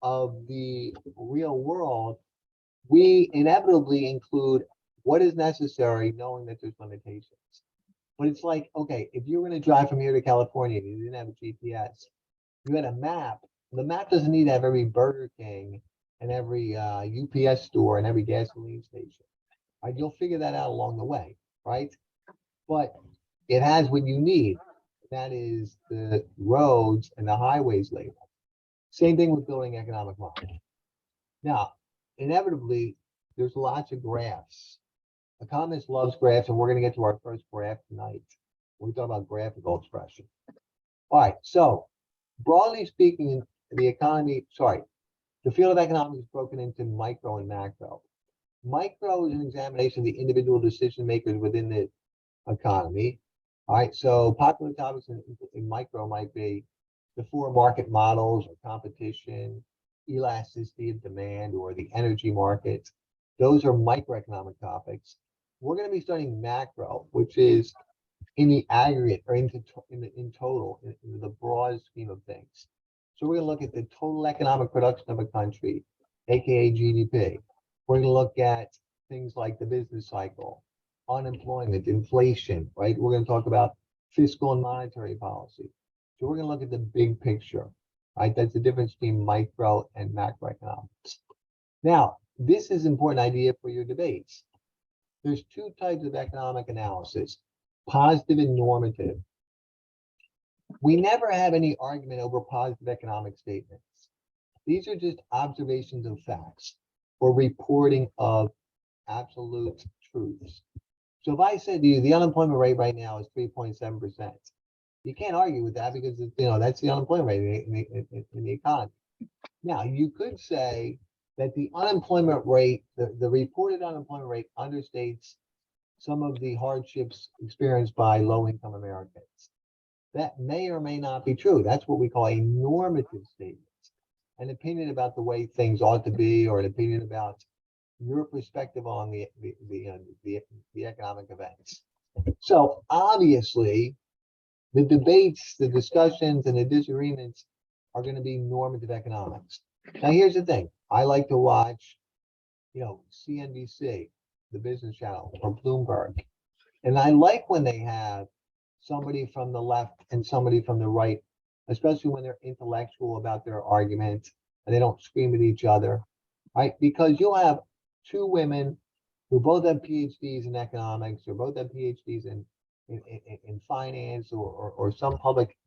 of the real world, we inevitably include what is necessary, knowing that there's limitations. But it's like, okay, if you were going to drive from here to California and you didn't have a GPS, you had a map. The map doesn't need to have every Burger King and every UPS store and every gasoline station. Right? You'll figure that out along the way, right? But it has what you need. That is the roads and the highways label. Same thing with building economic models. Now, inevitably, there's lots of graphs. Economists loves graphs, and we're going to get to our first graph tonight. We're talking about graphical expression. All right, so broadly speaking, the field of economics is broken into micro and macro. Micro is an examination of the individual decision makers within the economy. All right, so popular topics in micro might be the 4 market models or competition, elasticity of demand, or the energy market. Those are microeconomic topics. We're going to be studying macro, which is in the aggregate or in total, in the broad scheme of things. So we're going to look at the total economic production of a country, aka GDP. We're going to look at things like the business cycle, unemployment, inflation, right? We're going to talk about fiscal and monetary policy. So we're going to look at the big picture, right? That's the difference between micro and macroeconomics. Now, this is an important idea for your debates. There's 2 types of economic analysis, positive and normative. We never have any argument over positive economic statements. These are just observations of facts or reporting of absolute truths. So if I said to you, the unemployment rate right now is 3.7%, you can't argue with that because, that's the unemployment rate in the economy. Now, you could say that the unemployment rate, the reported unemployment rate understates some of the hardships experienced by low-income Americans. That may or may not be true. That's what we call a normative statement, an opinion about the way things ought to be, or an opinion about your perspective on the economic events. So obviously, the debates, the discussions, and the disagreements are going to be normative economics. Now, here's the thing. I like to watch, CNBC, the Business Channel, or Bloomberg. And I like when they have somebody from the left and somebody from the right, especially when they're intellectual about their argument and they don't scream at each other, right? Because you'll have two women who both have PhDs in economics, or both have PhDs in finance, or some public,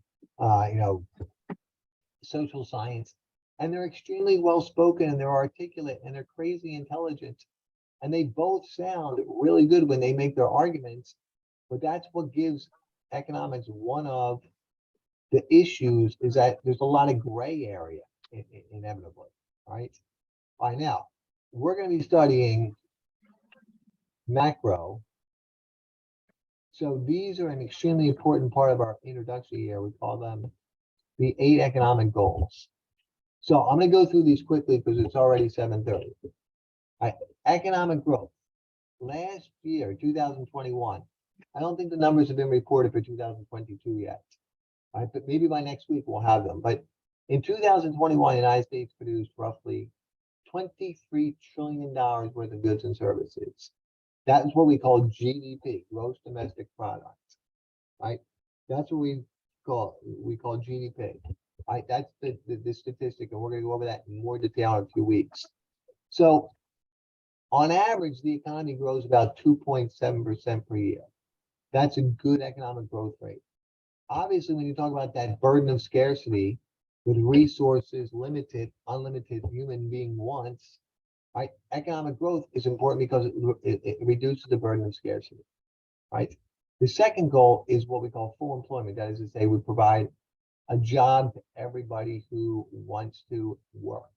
social science, and they're extremely well spoken, and they're articulate, and they're crazy intelligent, and they both sound really good when they make their arguments. But that's what gives economics one of the issues, is that there's a lot of gray area inevitably, right? All right, now we're going to be studying macro. So these are an extremely important part of our introduction here. We call them the 8 economic goals. So I'm going to go through these quickly because it's already 7:30. All right, economic growth. Last year, 2021, I don't think the numbers have been reported for 2022 yet. All right, but maybe by next week we'll have them. But in 2021, the United States produced roughly $23 trillion worth of goods and services. That is what we call GDP, gross domestic product, right? That's what we call GDP, right? That's the statistic, and we're going to go over that in more detail in a few weeks. So on average, the economy grows about 2.7% per year. That's a good economic growth rate. Obviously, when you talk about that burden of scarcity with resources limited, unlimited, human being wants, right? Economic growth is important because it reduces the burden of scarcity, right? The second goal is what we call full employment. That is to say, we provide a job to everybody who wants to work.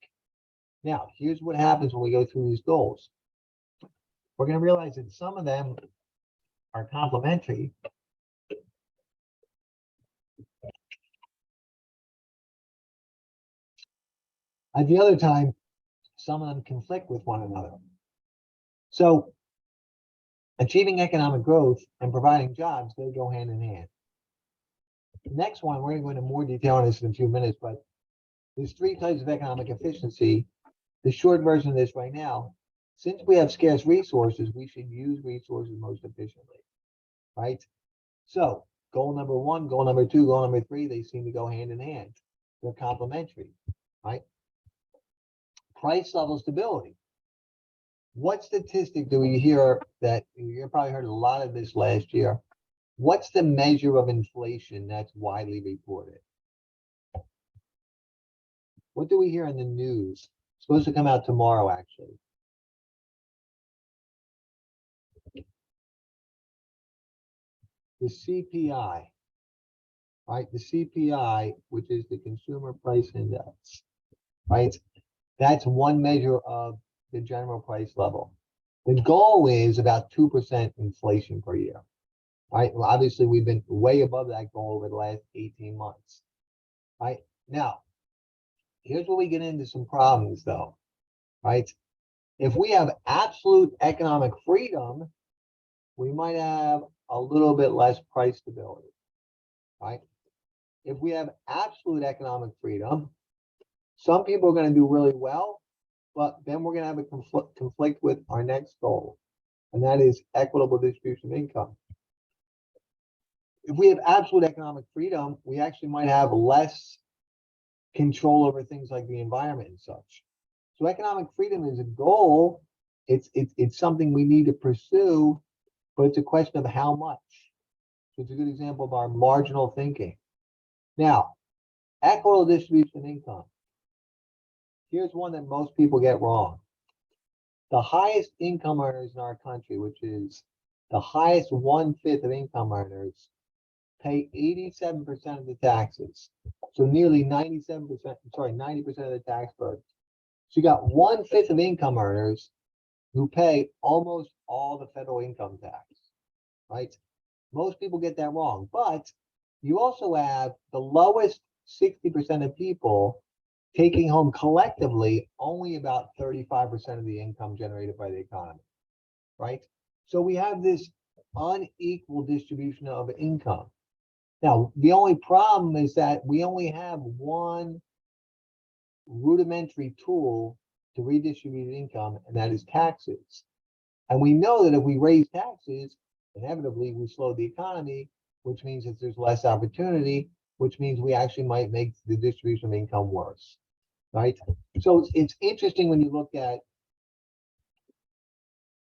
Now, here's what happens when we go through these goals. We're going to realize that some of them are complementary. At the other time, some of them conflict with one another. So achieving economic growth and providing jobs, they go hand in hand. The next one, we're going to go into more detail on this in a few minutes, but there's 3 types of economic efficiency. The short version of this right now, since we have scarce resources, we should use resources most efficiently, right? So goal number 1, goal number 2, goal number 3, they seem to go hand in hand. They're complementary, right? Price level stability. What statistic do we hear that you probably heard a lot of this last year? What's the measure of inflation that's widely reported? What do we hear in the news? It's supposed to come out tomorrow, actually. The CPI, right? The CPI, which is the Consumer Price Index, right? That's one measure of the general price level. The goal is about 2% inflation per year, right? Well, obviously, we've been way above that goal over the last 18 months, right? Now, here's where we get into some problems, though, right? If we have absolute economic freedom, we might have a little bit less price stability, right? If we have absolute economic freedom, some people are going to do really well, but then we're going to have a conflict with our next goal, and that is equitable distribution of income. If we have absolute economic freedom, we actually might have less control over things like the environment and such. So economic freedom is a goal. It's something we need to pursue, but it's a question of how much. So it's a good example of our marginal thinking. Now, equitable distribution of income. Here's one that most people get wrong. The highest income earners in our country, which is the highest 1/5 of income earners pay 87% of the taxes. So nearly 97%, sorry, 90% of the tax burden. So you got 1/5 of income earners who pay almost all the federal income tax, right? Most people get that wrong, but you also have the lowest 60% of people taking home collectively only about 35% of the income generated by the economy, right? So we have this unequal distribution of income. Now, the only problem is that we only have one rudimentary tool to redistribute income, and that is taxes. And we know that if we raise taxes, inevitably we slow the economy, which means that there's less opportunity, which means we actually might make the distribution of income worse, right? So it's interesting when you look at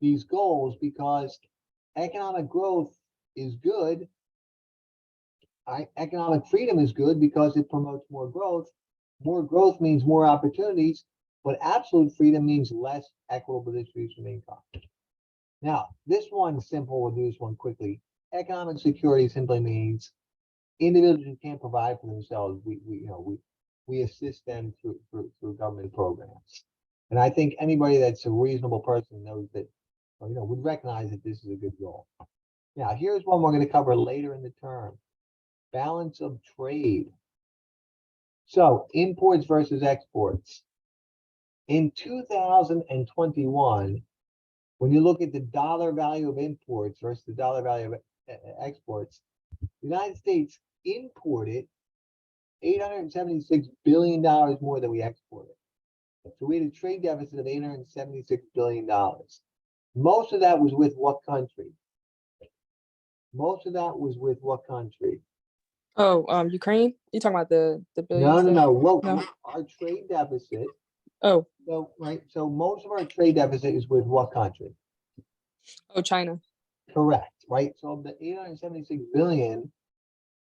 these goals because economic growth is good. Economic freedom is good because it promotes more growth. More growth means more opportunities, but absolute freedom means less equitable distribution of income. Now, this one's simple. We'll do this one quickly. Economic security simply means individuals who can't provide for themselves, we assist them through government programs. And I think anybody that's a reasonable person knows that, would recognize that this is a good goal. Now, here's one we're going to cover later in the term. Balance of trade. So imports versus exports. In 2021, when you look at the dollar value of imports versus the dollar value of exports, the United States imported $876 billion more than we exported. So we had a trade deficit of $876 billion. Most of that was with what country? Most of that was with what country? Oh, Ukraine? You talking about the billions? No. Well, No. our trade deficit. Oh, So most of our trade deficit is with what country? China. Correct, right? So of the 876 billion,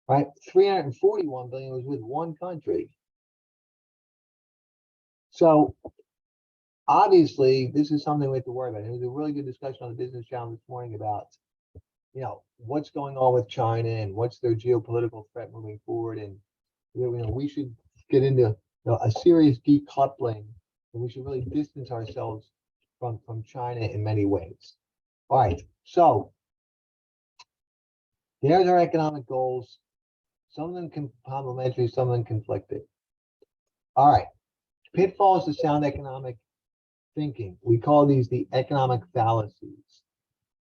right, 341 billion was with one country. So obviously, this is something we have to worry about. There was a really good discussion on the Business Channel this morning about, what's going on with China and what's their geopolitical threat moving forward. And, we should get into a serious decoupling, and we should really distance ourselves from China in many ways. All right, so there's our economic goals. Some of them complementary, some of them conflicting. All right, pitfalls to sound economic thinking. We call these the economic fallacies.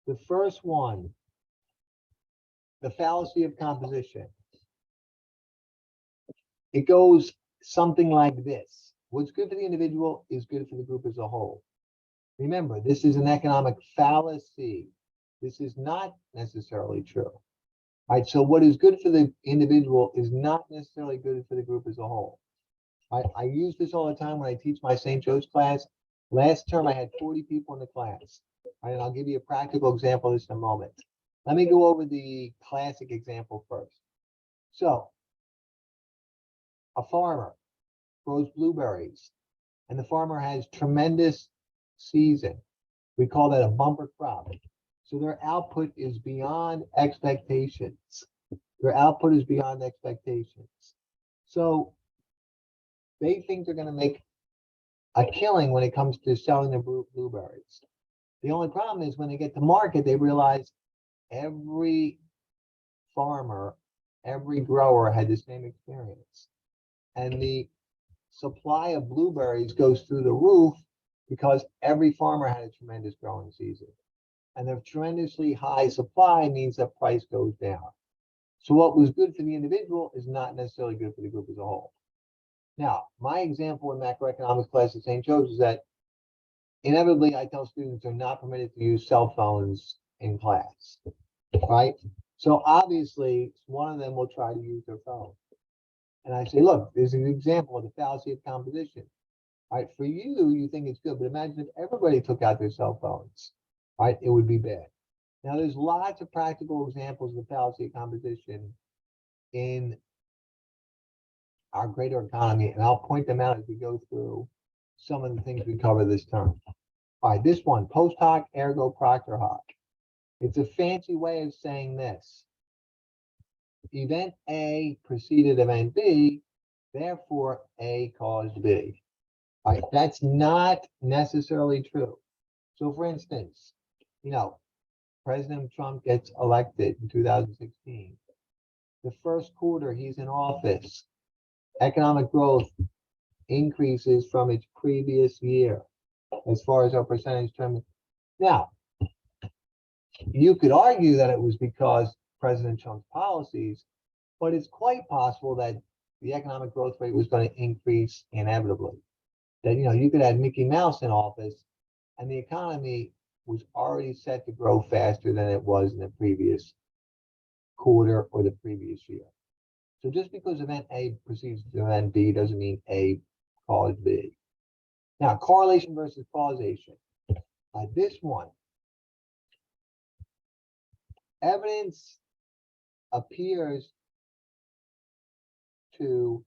The first one, the fallacy of composition. It goes something like this. What's good for the individual is good for the group as a whole. Remember, this is an economic fallacy. This is not necessarily true. All right, so what is good for the individual is not necessarily good for the group as a whole. I use this all the time when I teach my St. Joe's class. Last term, I had 40 people in the class. All right, and I'll give you a practical example of this in a moment. Let me go over the classic example first. So, a farmer grows blueberries, and the farmer has tremendous season. We call that a bumper crop. So their output is beyond expectations. Their output is beyond expectations. So they think they're going to make a killing when it comes to selling their blueberries. The only problem is when they get to market, they realize every farmer, every grower had the same experience. And the supply of blueberries goes through the roof because every farmer had a tremendous growing season. And the tremendously high supply means that price goes down. So what was good for the individual is not necessarily good for the group as a whole. Now, my example in macroeconomics class at St. Joe's is that inevitably I tell students they're not permitted to use cell phones in class, right? So obviously one of them will try to use their phone. And I say, look, there's an example of the fallacy of composition. All right, for you, you think it's good, but imagine if everybody took out their cell phones, right? It would be bad. Now, there's lots of practical examples of the fallacy of composition in our greater economy, and I'll point them out as we go through some of the things we cover this term. All right, this one, post hoc ergo propter hoc. It's a fancy way of saying this. Event A preceded event B, therefore A caused B. All right, that's not necessarily true. So for instance, President Trump gets elected in 2016. The first quarter he's in office, economic growth increases from its previous year as far as our percentage term. Now, you could argue that it was because President Trump's policies, but it's quite possible that the economic growth rate was going to increase inevitably. That, you could have Mickey Mouse in office and the economy was already set to grow faster than it was in the previous quarter or the previous year. So just because event A precedes event B doesn't mean A caused B. Now, correlation versus causation. This one, evidence appears to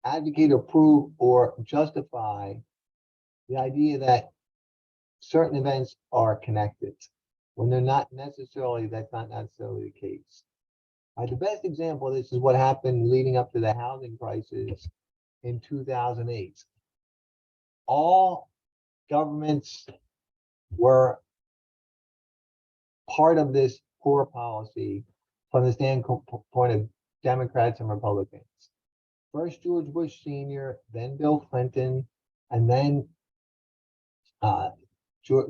advocate or prove or justify the idea that certain events are connected when they're not necessarily, that's not necessarily the case. The best example of this is what happened leading up to the housing crisis in 2008. All governments were part of this poor policy from the standpoint of Democrats and Republicans. First George Bush Sr., then Bill Clinton, and then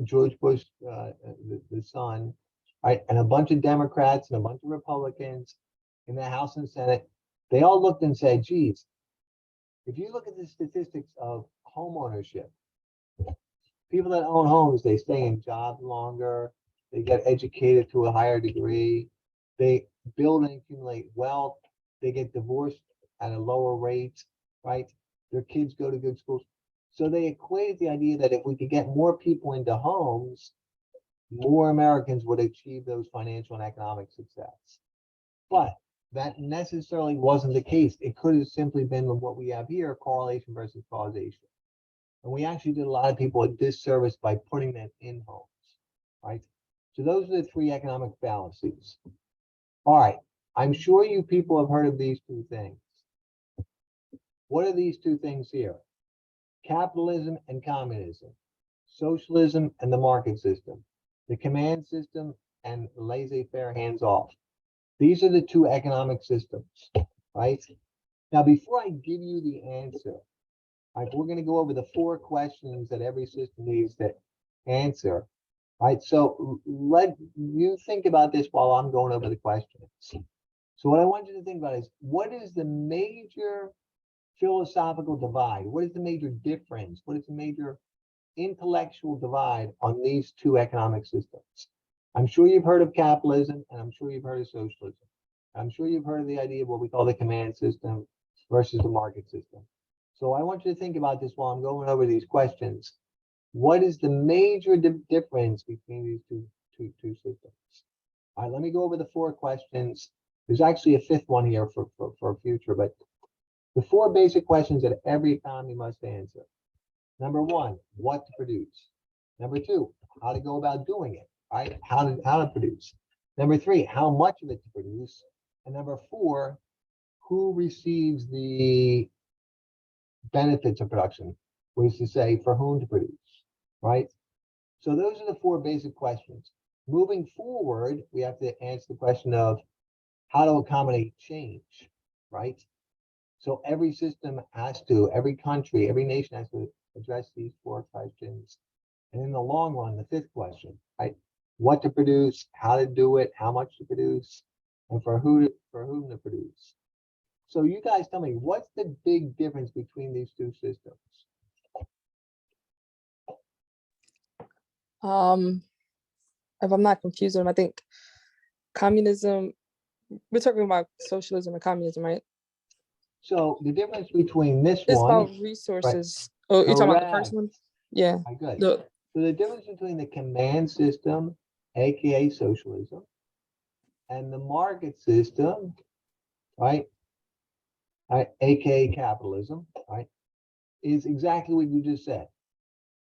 George Bush, the son, right, and a bunch of Democrats and a bunch of Republicans in the House and Senate, they all looked and said, geez, if you look at the statistics of home ownership, people that own homes, they stay in jobs longer, they get educated to a higher degree, they build and accumulate wealth, they get divorced at a lower rate, right? Their kids go to good schools. So they equated the idea that if we could get more people into homes, more Americans would achieve those financial and economic success. But that necessarily wasn't the case. It could have simply been what we have here, correlation versus causation. And we actually did a lot of people a disservice by putting them in homes, right? So those are the three economic fallacies. All right, I'm sure you people have heard of these two things. What are these two things here? Capitalism and communism, socialism and the market system, the command system and laissez-faire, hands-off. These are the two economic systems, right? Now, before I give you the answer, we're going to go over the 4 questions that every system needs to answer, right? So let you think about this while I'm going over the questions. So what I want you to think about is, what is the major philosophical divide? What is the major difference? What is the major intellectual divide on these two economic systems? I'm sure you've heard of capitalism, and I'm sure you've heard of socialism. I'm sure you've heard of the idea of what we call the command system versus the market system. So I want you to think about this while I'm going over these questions. What is the major difference between these two systems? All right, let me go over the 4 questions. There's actually a 5th one here for future, but the 4 basic questions that every economy must answer. Number 1, what to produce. Number 2, how to go about doing it, right? How to produce. Number 3, how much of it to produce. And number 4, who receives the benefits of production, which is to say, for whom to produce, right? So those are the 4 basic questions. Moving forward, we have to answer the question of how to accommodate change, right? So every system has to, every country, every nation has to address these 4 questions. And in the long run, the 5th question, right? What to produce, how to do it, how much to produce, and for whom to produce. So you guys tell me, what's the big difference between these two systems? If I'm not confused, I think communism, we're talking about socialism and communism, right? So the difference between this It's one, about resources. Oh, you're talking about the first one? Yeah. good. The, So the difference between the command system, aka socialism, and the market system, right, aka capitalism, right, is exactly what you just said.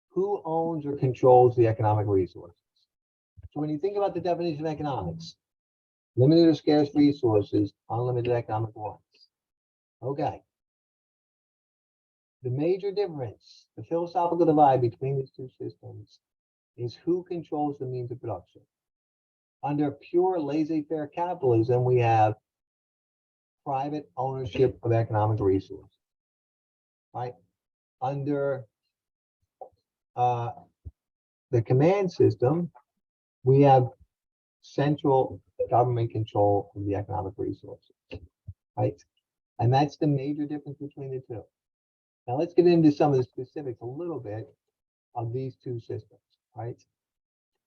Who owns or controls the economic resources? So when you think about the definition of economics, limited or scarce resources, unlimited economic wants. Okay. The major difference, the philosophical divide between these two systems is who controls the means of production. Under pure laissez-faire capitalism, we have private ownership of economic resources, right? Under the command system, we have central government control of the economic resources, right? And that's the major difference between the two. Now let's get into some of the specifics a little bit of these two systems, right?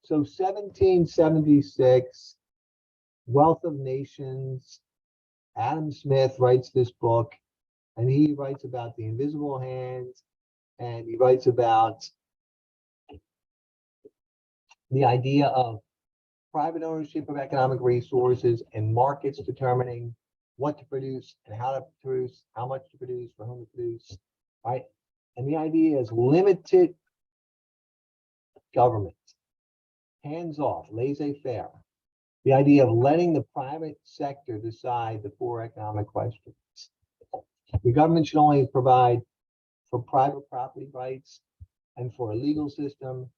So 1776, Wealth of Nations, Adam Smith writes this book, and he writes about the invisible hand, and he writes about the idea of private ownership of economic resources and markets determining what to produce and how to produce, how much to produce, for whom to produce, right? And the idea is limited government, hands off, laissez-faire. The idea of letting the private sector decide the four economic questions. The government should only provide for private property rights and for a legal system,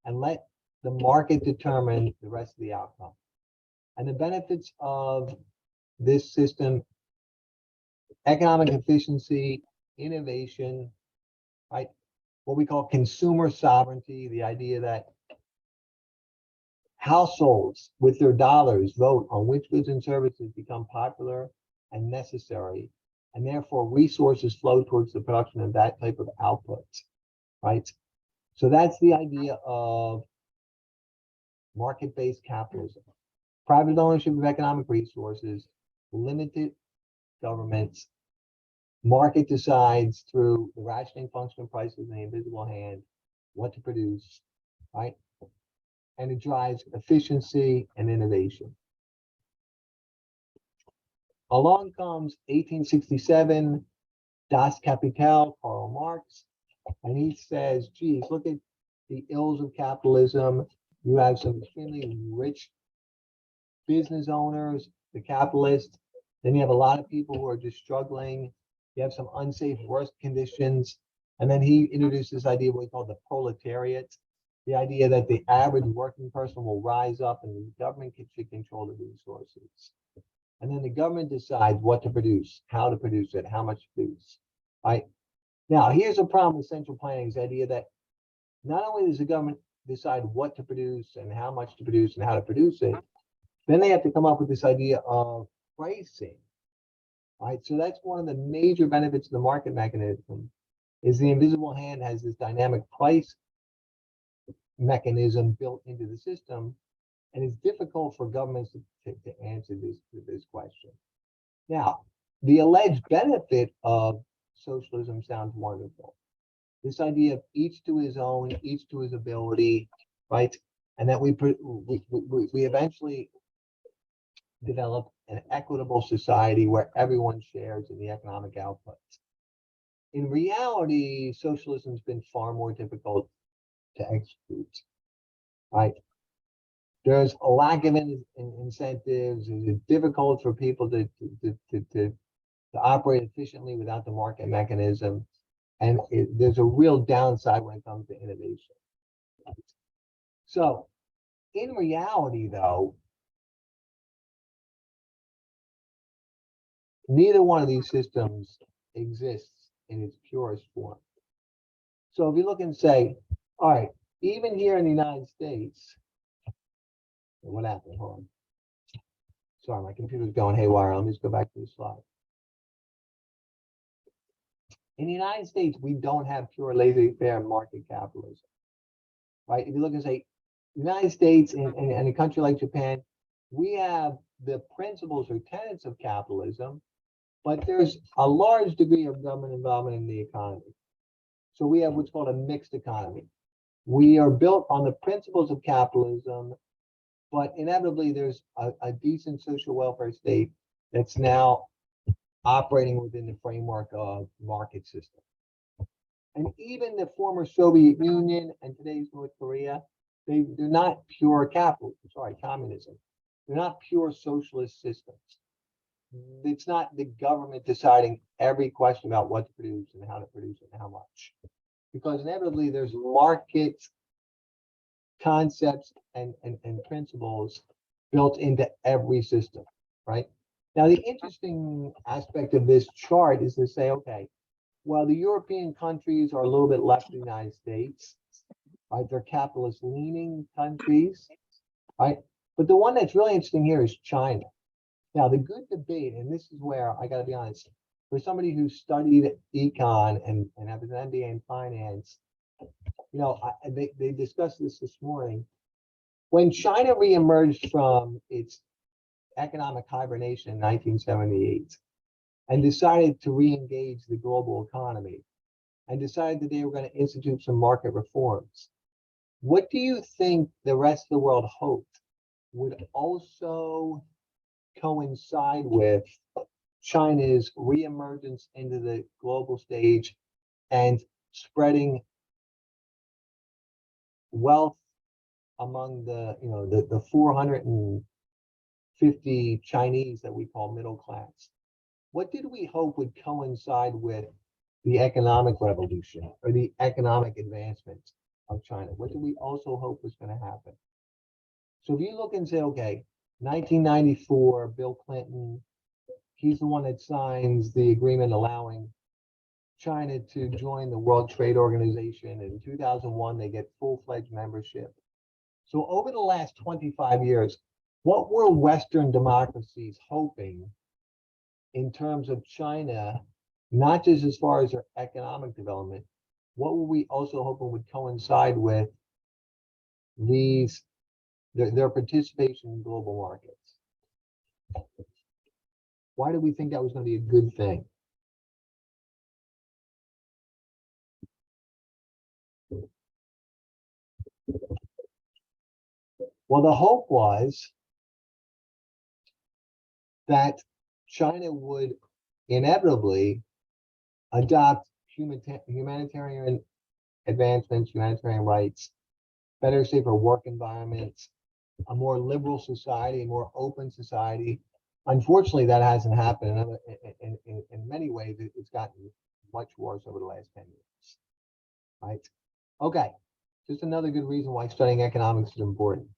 and let the market determine the rest of the outcome. And the benefits of this system: economic efficiency, innovation, right? What we call consumer sovereignty, the idea that households with their dollars vote on which goods and services become popular and necessary, and therefore resources flow towards the production of that type of output, right? So that's the idea of market-based capitalism. Private ownership of economic resources, limited governments, market decides through the rationing function of prices and the invisible hand what to produce, right? And it drives efficiency and innovation. Along comes 1867, Das Kapital, Karl Marx, and he says, geez, look at the ills of capitalism. You have some extremely rich business owners, the capitalists. Then you have a lot of people who are just struggling. You have some unsafe work conditions. And then he introduced this idea of what he called the proletariat, the idea that the average working person will rise up and the government should control the resources. And then the government decides what to produce, how to produce it, how much to produce, right? Now, here's a problem with central planning, is the idea that not only does the government decide what to produce and how much to produce and how to produce it, then they have to come up with this idea of pricing, right? So that's one of the major benefits of the market mechanism, is the invisible hand has this dynamic price mechanism built into the system, and it's difficult for governments to answer this question. Now, the alleged benefit of socialism sounds wonderful. This idea of each to his own, each to his ability, right? And that we eventually develop an equitable society where everyone shares in the economic output. In reality, socialism's been far more difficult to execute, right? There's a lack of incentives. It's difficult for people to operate efficiently without the market mechanism. And there's a real downside when it comes to innovation. So in reality, though, neither one of these systems exists in its purest form. So if you look and say, all right, even here in the United States, what happened? Hold on. Sorry, my computer's going haywire. Let me just go back to the slide. In the United States, we don't have pure laissez-faire market capitalism, right? If you look and say, United States and a country like Japan, we have the principles or tenets of capitalism, but there's a large degree of government involvement in the economy. So we have what's called a mixed economy. We are built on the principles of capitalism, but inevitably there's a decent social welfare state that's now operating within the framework of market system. And even the former Soviet Union and today's North Korea, they're not pure communism. They're not pure socialist systems. It's not the government deciding every question about what to produce and how to produce it and how much. Because inevitably there's market concepts and principles built into every system, right? Now, the interesting aspect of this chart is to say, okay, well, the European countries are a little bit less than the United States, right? They're capitalist leaning countries, right? But the one that's really interesting here is China. Now, the good debate, and this is where I got to be honest, for somebody who studied econ and has an MBA in finance, you know, they discussed this morning. When China reemerged from its economic hibernation in 1978 and decided to re-engage the global economy and decided that they were going to institute some market reforms, what do you think the rest of the world hoped would also coincide with China's reemergence into the global stage and spreading wealth among the, you know, the 450 Chinese that we call middle class? What did we hope would coincide with the economic revolution or the economic advancement of China? What did we also hope was going to happen? So if you look and say, okay, 1994, Bill Clinton, he's the one that signs the agreement allowing China to join the World Trade Organization. In 2001, they get full-fledged membership. So over the last 25 years, what were Western democracies hoping in terms of China, not just as far as their economic development, what were we also hoping would coincide with these, their participation in global markets? Why do we think that was going to be a good thing? Well, the hope was that China would inevitably adopt humanitarian advancements, humanitarian rights, better, safer work environments, a more liberal society, a more open society. Unfortunately, that hasn't happened. In many ways, it's gotten much worse over the last 10 years, right? Okay, just another good reason why studying economics is important.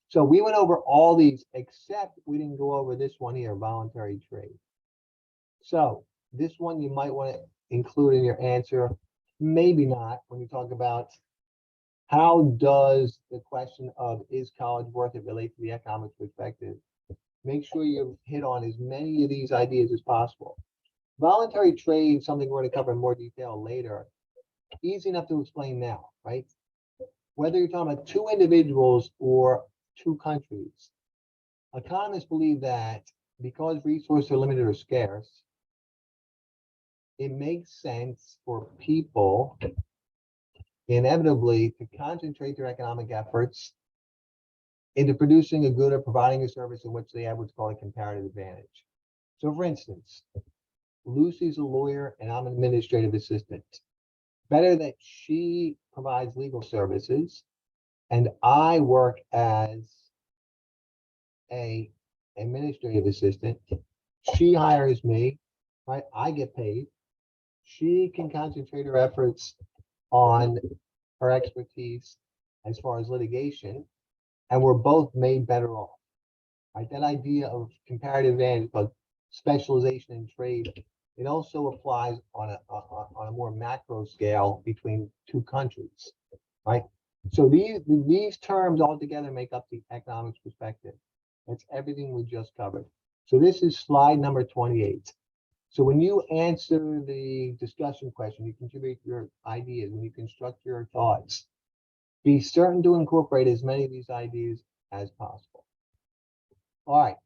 So we went over all these, except we didn't go over this one here, voluntary trade. So this one you might want to include in your answer, maybe not, when you talk about how does the question of is college worth it relate to the economic perspective. Make sure you hit on as many of these ideas as possible. Voluntary trade, something we're going to cover in more detail later, easy enough to explain now, right? Whether you're talking about two individuals or two countries, economists believe that because resources are limited or scarce, it makes sense for people inevitably to concentrate their economic efforts into producing a good or providing a service in which they have what's called a comparative advantage. So for instance, Lucy's a lawyer and I'm an administrative assistant. Better that she provides legal services and I work as a administrative assistant. She hires me, right? I get paid. She can concentrate her efforts on her expertise as far as litigation, and we're both made better off. Right? That idea of comparative advantage, but specialization in trade, it also applies on a more macro scale between two countries, right? So these terms all together make up the economics perspective. That's everything we just covered. So this is slide number 28. So when you answer the discussion question, you contribute your ideas, when you construct your thoughts, be certain to incorporate as many of these ideas as possible. All right.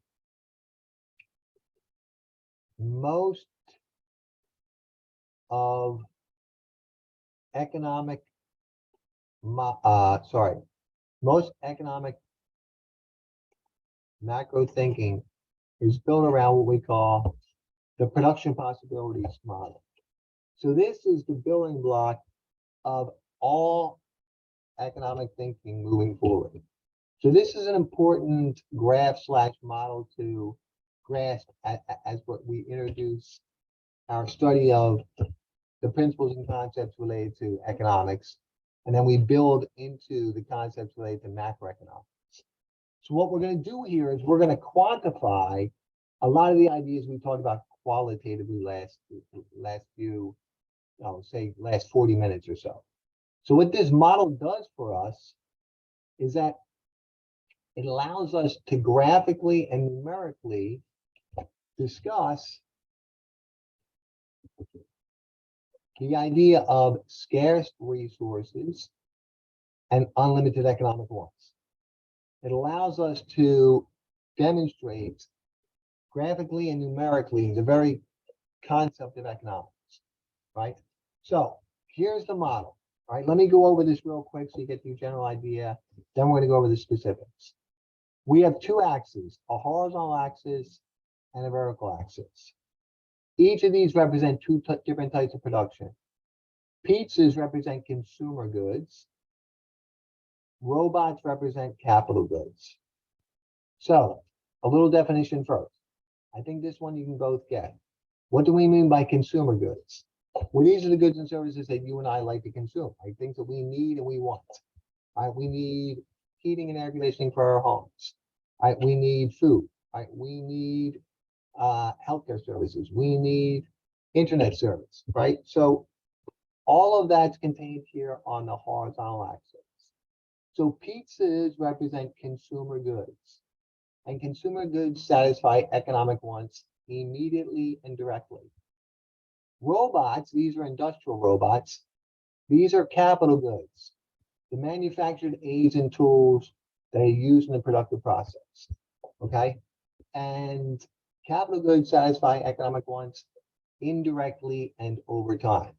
Most of most economic macro thinking is built around what we call the production possibilities model. So this is the building block of all economic thinking moving forward. So this is an important graph slash model to grasp as what we introduce our study of the principles and concepts related to economics, and then we build into the concepts related to macroeconomics. So what we're going to do here is we're going to quantify a lot of the ideas we talked about qualitatively last few, say last 40 minutes or so. So what this model does for us is that it allows us to graphically and numerically discuss the idea of scarce resources and unlimited economic wants. It allows us to demonstrate graphically and numerically the very concept of economics, right? So here's the model, right? Let me go over this real quick so you get the general idea. Then we're going to go over the specifics. We have two axes, a horizontal axis and a vertical axis. Each of these represent two different types of production. Pizzas represent consumer goods. Robots represent capital goods. So a little definition first. I think this one you can both get. What do we mean by consumer goods? Well, these are the goods and services that you and I like to consume, right? Things that we need and we want. Right? We need heating and air conditioning for our homes. Right? We need food. Right? We need healthcare services. We need internet service, right? So all of that's contained here on the horizontal axis. So pizzas represent consumer goods, and consumer goods satisfy economic wants immediately and directly. Robots, these are industrial robots. These are capital goods, the manufactured aids and tools that are used in the productive process, okay? And capital goods satisfy economic wants indirectly and over time.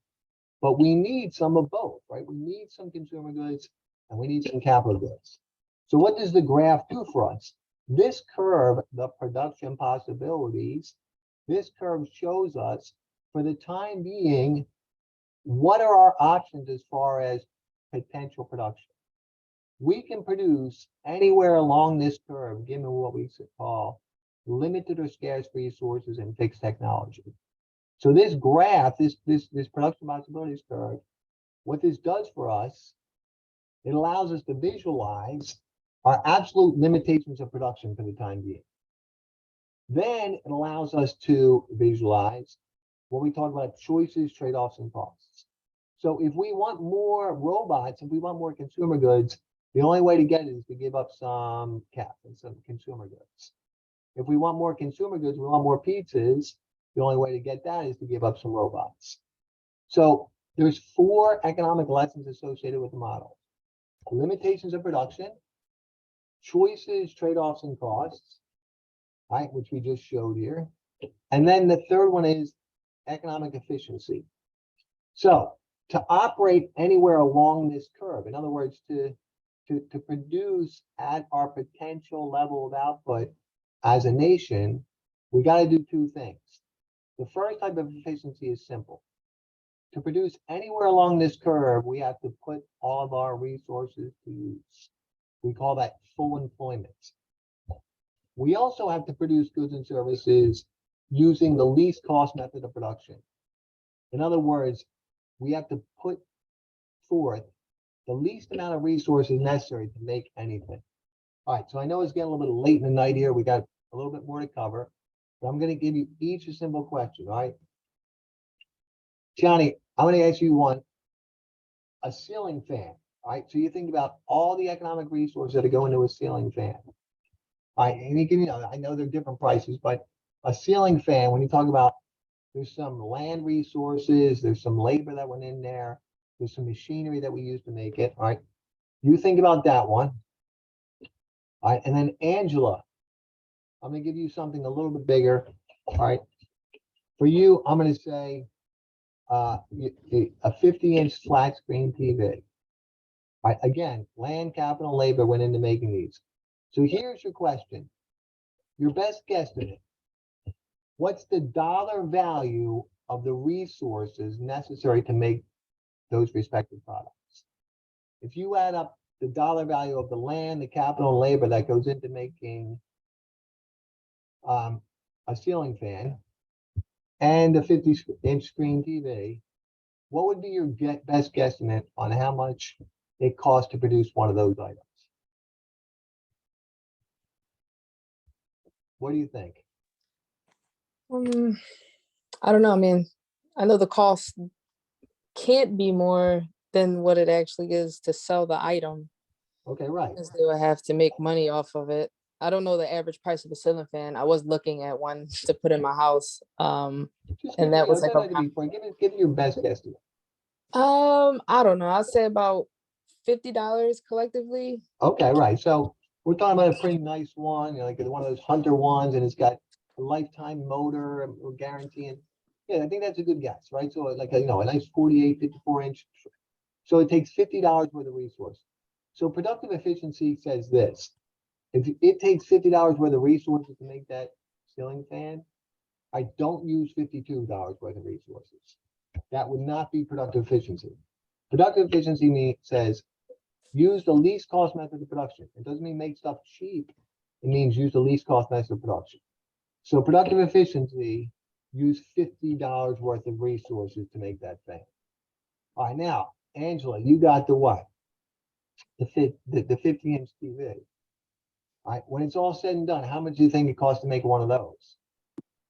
But we need some of both, right? We need some consumer goods and we need some capital goods. So what does the graph do for us? This curve, the production possibilities, this curve shows us for the time being, what are our options as far as potential production? We can produce anywhere along this curve, given what we call limited or scarce resources and fixed technology. So this graph, this production possibilities curve, what this does for us, it allows us to visualize our absolute limitations of production for the time being. Then it allows us to visualize what we talk about choices, trade-offs, and costs. So if we want more robots, if we want more consumer goods, the only way to get it is to give up some cap and some consumer goods. If we want more consumer goods, we want more pizzas, the only way to get that is to give up some robots. So there's 4 economic lessons associated with the model. Limitations of production, choices, trade-offs, and costs, right, which we just showed here. And then the third one is economic efficiency. So to operate anywhere along this curve, in other words, to produce at our potential level of output as a nation, we got to do 2 things. The first type of efficiency is simple. To produce anywhere along this curve, we have to put all of our resources to use. We call that full employment. We also have to produce goods and services using the least cost method of production. In other words, we have to put forth the least amount of resources necessary to make anything. All right, so I know it's getting a little bit late in the night here. We got a little bit more to cover, but I'm going to give you each a simple question, all right? Johnny, I'm going to ask you one. A ceiling fan, all right? So you think about all the economic resources that go into a ceiling fan. All right, and you can, I know they're different prices, but a ceiling fan, when you talk about, there's some land resources, there's some labor that went in there, there's some machinery that we use to make it, all right? You think about that one. All right, and then Angela, I'm going to give you something a little bit bigger, all right? For you, I'm going to say a 50-inch flat screen TV. All right, again, land, capital, labor went into making these. So here's your question. Your best guesstimate. What's the dollar value of the resources necessary to make those respective products? if you add up the dollar value of the land, the capital and labor that goes into making a ceiling fan and a 50-inch screen TV, what would be your best guesstimate on how much it costs to produce one of those items? What do you think? I don't know. I mean, I know the cost can't be more than what it actually is to sell the item, Okay, right. because they would have to make money off of it. I don't know the average price of a ceiling fan. I was looking at one to put in my house. Just And that was like give me your best guesstimate. I don't know. I'd say about $50 collectively. Okay, right. So we're talking about a pretty nice one, like one of those Hunter ones, and it's got a lifetime motor, and we're guaranteeing. Yeah, I think that's a good guess, right? So like a nice 48, 54-inch. So it takes $50 worth of resource. So productive efficiency says this: if it takes $50 worth of resources to make that ceiling fan, I don't use $52 worth of resources. That would not be productive efficiency. Productive efficiency says use the least cost method of production. It doesn't mean make stuff cheap. It means use the least cost method of production. So productive efficiency, use $50 worth of resources to make that fan. All right, now, Angela, you got the what? The 50-inch TV. All right, when it's all said and done, how much do you think it costs to make one of those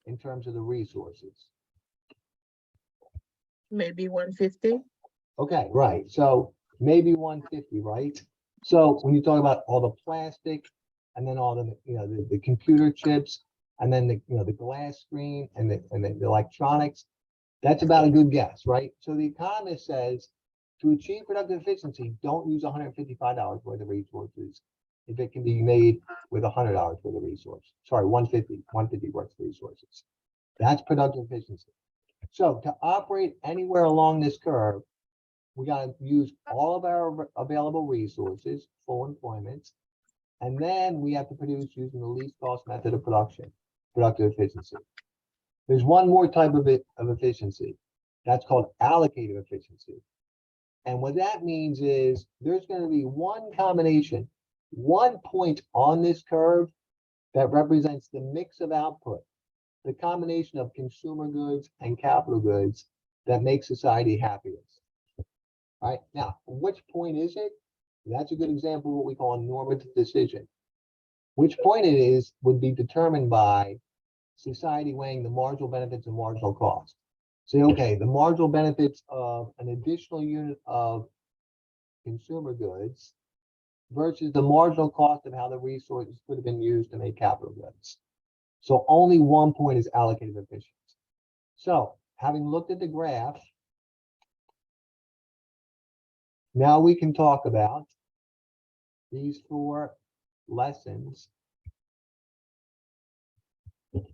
in terms of the resources? Maybe 150. Okay, right. So maybe 150, right? So when you talk about all the plastic and then all the the computer chips and then the glass screen and the electronics, that's about a good guess, right? So the economist says to achieve productive efficiency, don't use $155 worth of resources if it can be made with $100 worth of resources. Sorry, 150 worth of resources. That's productive efficiency. So to operate anywhere along this curve, we got to use all of our available resources, full employment, and then we have to produce using the least cost method of production, productive efficiency. There's one more type of efficiency. That's called allocative efficiency. And what that means is there's going to be one combination, one point on this curve that represents the mix of output, the combination of consumer goods and capital goods that makes society happiest. All right, now, which point is it? That's a good example of what we call a normative decision. Which point it is would be determined by society weighing the marginal benefits and marginal costs. Say, okay, the marginal benefits of an additional unit of consumer goods versus the marginal cost of how the resources could have been used to make capital goods. So only one point is allocative efficiency. So having looked at the graph, now we can talk about these 4 lessons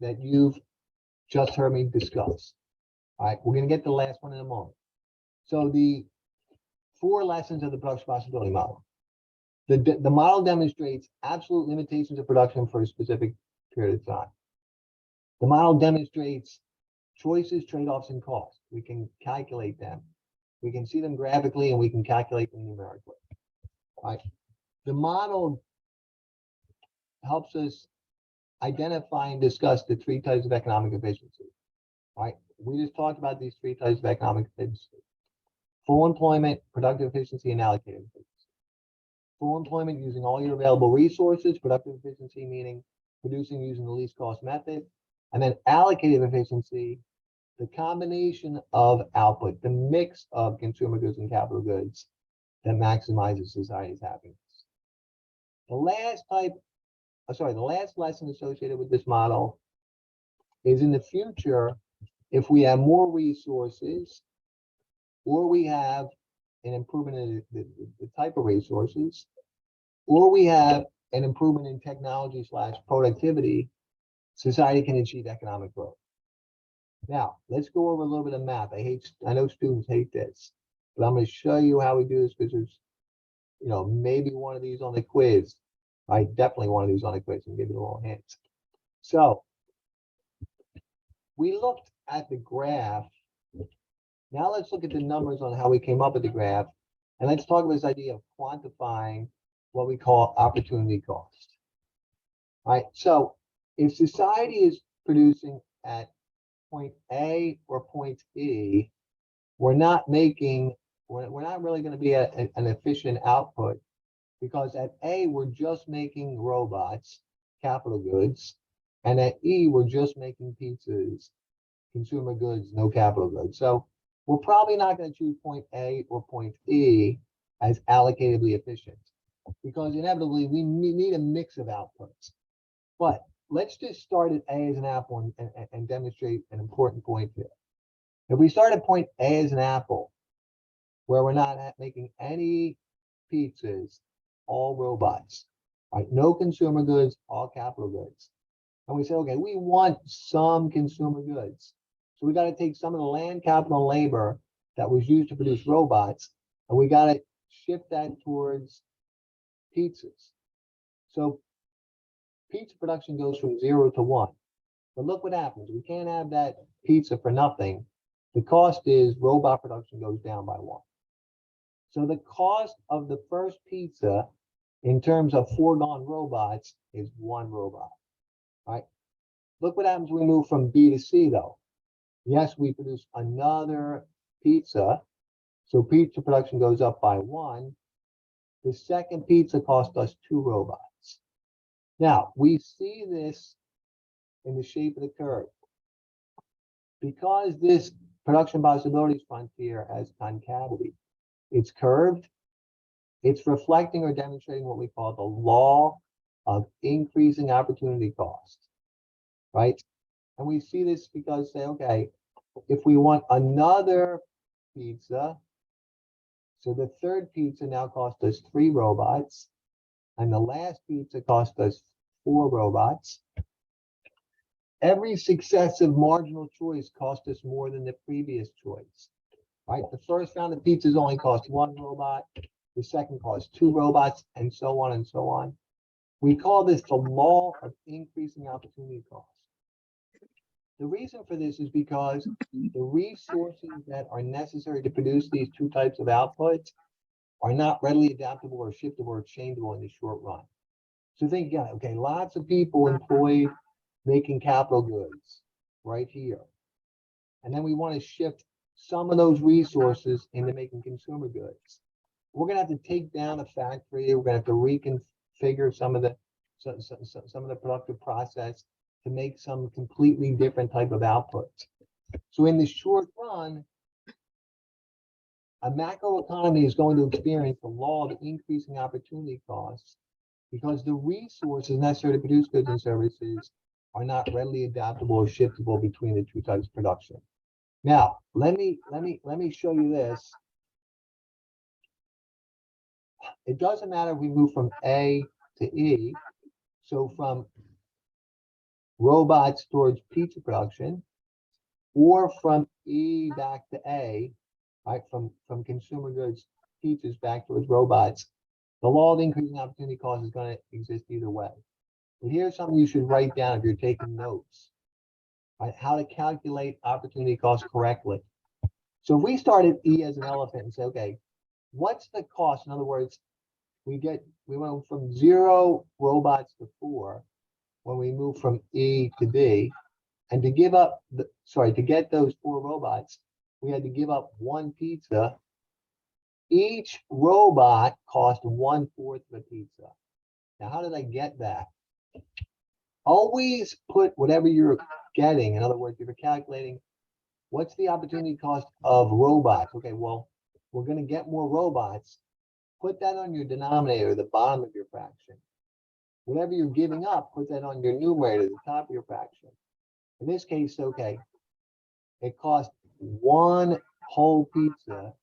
that you've just heard me discuss. All right, we're going to get the last one in a moment. So the 4 lessons of the production responsibility model. The model demonstrates absolute limitations of production for a specific period of time. The model demonstrates choices, trade-offs, and costs. We can calculate them. We can see them graphically and we can calculate them numerically. All right. The model helps us identify and discuss the 3 types of economic efficiency. All right. We just talked about these 3 types of economic efficiency: full employment, productive efficiency, and allocative efficiency. Full employment using all your available resources, productive efficiency meaning producing using the least cost method, and then allocative efficiency, the combination of output, the mix of consumer goods and capital goods that maximizes society's happiness. The last lesson associated with this model is in the future, if we have more resources or we have an improvement in the type of resources, or we have an improvement in technology / productivity, society can achieve economic growth. Now, let's go over a little bit of math. I know students hate this, but I'm going to show you how we do this because there's, maybe one of these on the quiz. I definitely one of these on the quiz and give you a little hint. So we looked at the graph. Now let's look at the numbers on how we came up with the graph And let's talk about this idea of quantifying what we call opportunity cost. All right, so if society is producing at point A or point E, we're not making, we're not really going to be an efficient output, because at A, we're just making robots, capital goods, and at E, we're just making pizzas, consumer goods, no capital goods. So we're probably not going to choose point A or point E as allocatively efficient, because inevitably we need a mix of outputs. But let's just start at A as an apple and demonstrate an important point here. If we start at point A as an apple, where we're not making any pizzas, all robots, right? No consumer goods, all capital goods. And we say, okay, we want some consumer goods. So we got to take some of the land, capital, and labor that was used to produce robots, and we got to shift that towards pizzas. So pizza production goes from 0 to 1. But look what happens. We can't have that pizza for nothing. The cost is robot production goes down by 1. So the cost of the first pizza in terms of foregone robots is 1 robot, right? Look what happens when we move from B to C though. Yes, we produce another pizza. So pizza production goes up by 1. The second pizza cost us 2 robots. Now, we see this in the shape of the curve. Because this production possibilities frontier has concavity, it's curved, it's reflecting or demonstrating what we call the law of increasing opportunity cost, right? And we see this because, say, okay, if we want another pizza, so the third pizza now cost us 3 robots, and the last pizza cost us 4 robots. Every successive marginal choice cost us more than the previous choice, right? The first round of pizzas only cost 1 robot, the second cost 2 robots, and so on and so on. We call this the law of increasing opportunity cost. The reason for this is because the resources that are necessary to produce these 2 types of outputs are not readily adaptable or shiftable or changeable in the short run. So think again, okay, lots of people employed making capital goods right here. And then we want to shift some of those resources into making consumer goods. We're going to have to take down a factory. We're going to have to reconfigure some of the productive process to make some completely different type of outputs. So in the short run, a macro economy is going to experience the law of increasing opportunity costs because the resources necessary to produce goods and services are not readily adaptable or shiftable between the 2 types of production. Now, let me show you this. It doesn't matter if we move from A to E, so from robots towards pizza production, or from E back to A, right? From consumer goods, pizzas back towards robots. The law of increasing opportunity cost is going to exist either way. But here's something you should write down if you're taking notes, right? How to calculate opportunity cost correctly. So if we start at E as an elephant and say, okay, what's the cost? In other words, we went from 0 robots to 4 when we move from E to D, and to get those 4 robots, we had to give up 1 pizza. Each robot cost 1/4 of a pizza. Now, how did I get that? Always put whatever you're getting. In other words, if you're calculating what's the opportunity cost of robots. Okay, well, we're going to get more robots. Put that on your denominator, the bottom of your fraction. Whatever you're giving up, put that on your numerator, the top of your fraction. In this case, okay, it cost 1 whole pizza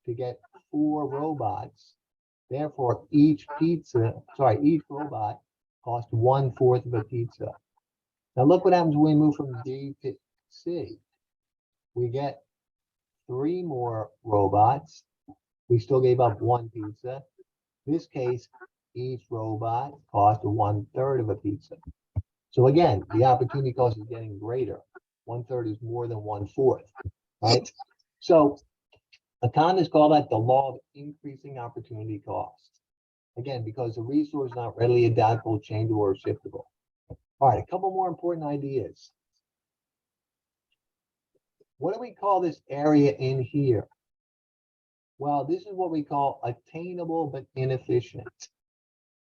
to get 4 robots. Therefore, each robot cost 1/4 of a pizza. Now look what happens when we move from D to C. We get 3 more robots. We still gave up 1 pizza. In this case, each robot cost 1/3 of a pizza. So again, the opportunity cost is getting greater. 1/3 is more than 1/4, right? So Economists call that the law of increasing opportunity cost. Again, because the resource is not readily adaptable, changeable, or shiftable. All right, a couple more important ideas. What do we call this area in here? Well, this is what we call attainable but inefficient.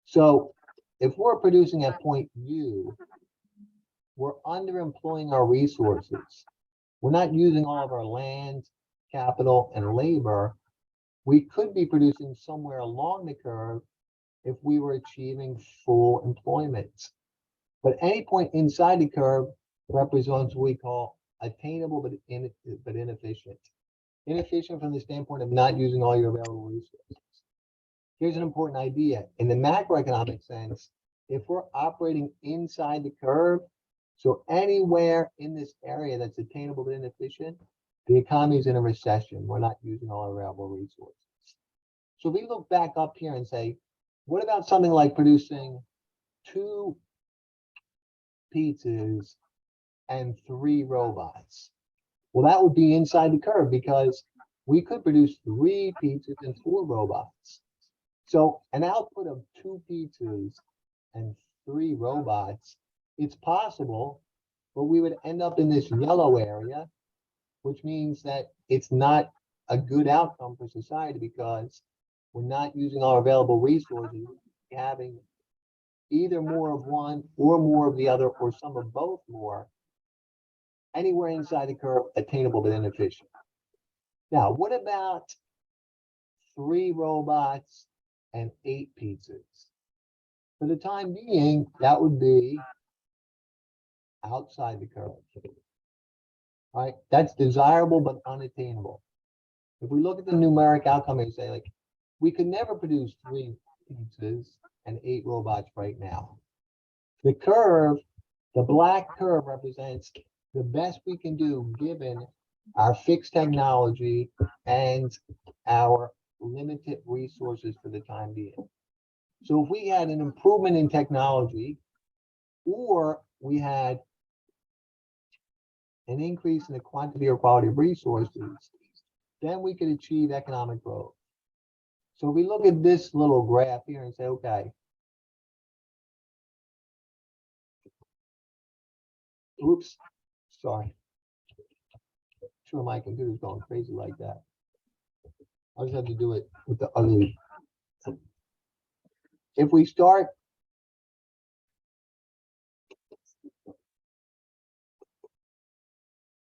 So if we're producing at point U, we're underemploying our resources. We're not using all of our land, capital, and labor. We could be producing somewhere along the curve if we were achieving full employment. But any point inside the curve represents what we call attainable but inefficient. Inefficient from the standpoint of not using all your available resources. Here's an important idea. In the macroeconomic sense, if we're operating inside the curve, so anywhere in this area that's attainable but inefficient, the economy is in a recession. We're not using all our available resources. So if we look back up here and say, what about something like producing 2 pizzas and 3 robots? Well, that would be inside the curve because we could produce 3 pizzas and 4 robots. So an output of 2 pizzas and 3 robots, it's possible, but we would end up in this yellow area, which means that it's not a good outcome for society because we're not using our available resources, having either more of one or more of the other or some of both more, anywhere inside the curve, attainable but inefficient. Now, what about 3 robots and 8 pizzas? For the time being, that would be outside the curve. All right, that's desirable but unattainable. If we look at the numeric outcome and say, like, we could never produce 3 pizzas and 8 robots right now. The curve, the black curve represents the best we can do given our fixed technology and our limited resources for the time being. So if we had an improvement in technology or we had an increase in the quantity or quality of resources, then we could achieve economic growth. So if we look at this little graph here and say, okay, oops, sorry. Sure, my computer's going crazy like that. I'll just have to do it with the ugly. If we start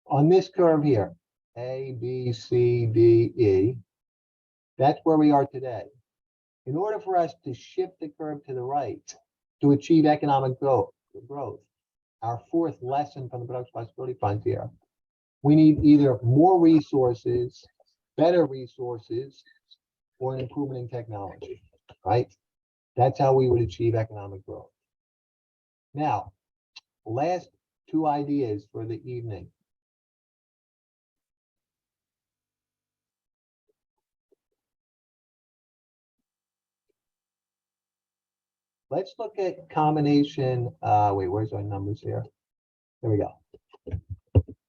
on this curve here, A, B, C, D, E, that's where we are today. In order for us to shift the curve to the right to achieve economic growth, our 4th lesson from the production possibility frontier, we need either more resources, better resources, or an improvement in technology, right? That's how we would achieve economic growth. Now, last 2 ideas for the evening. Let's look at combination, wait, where's our numbers here? There we go.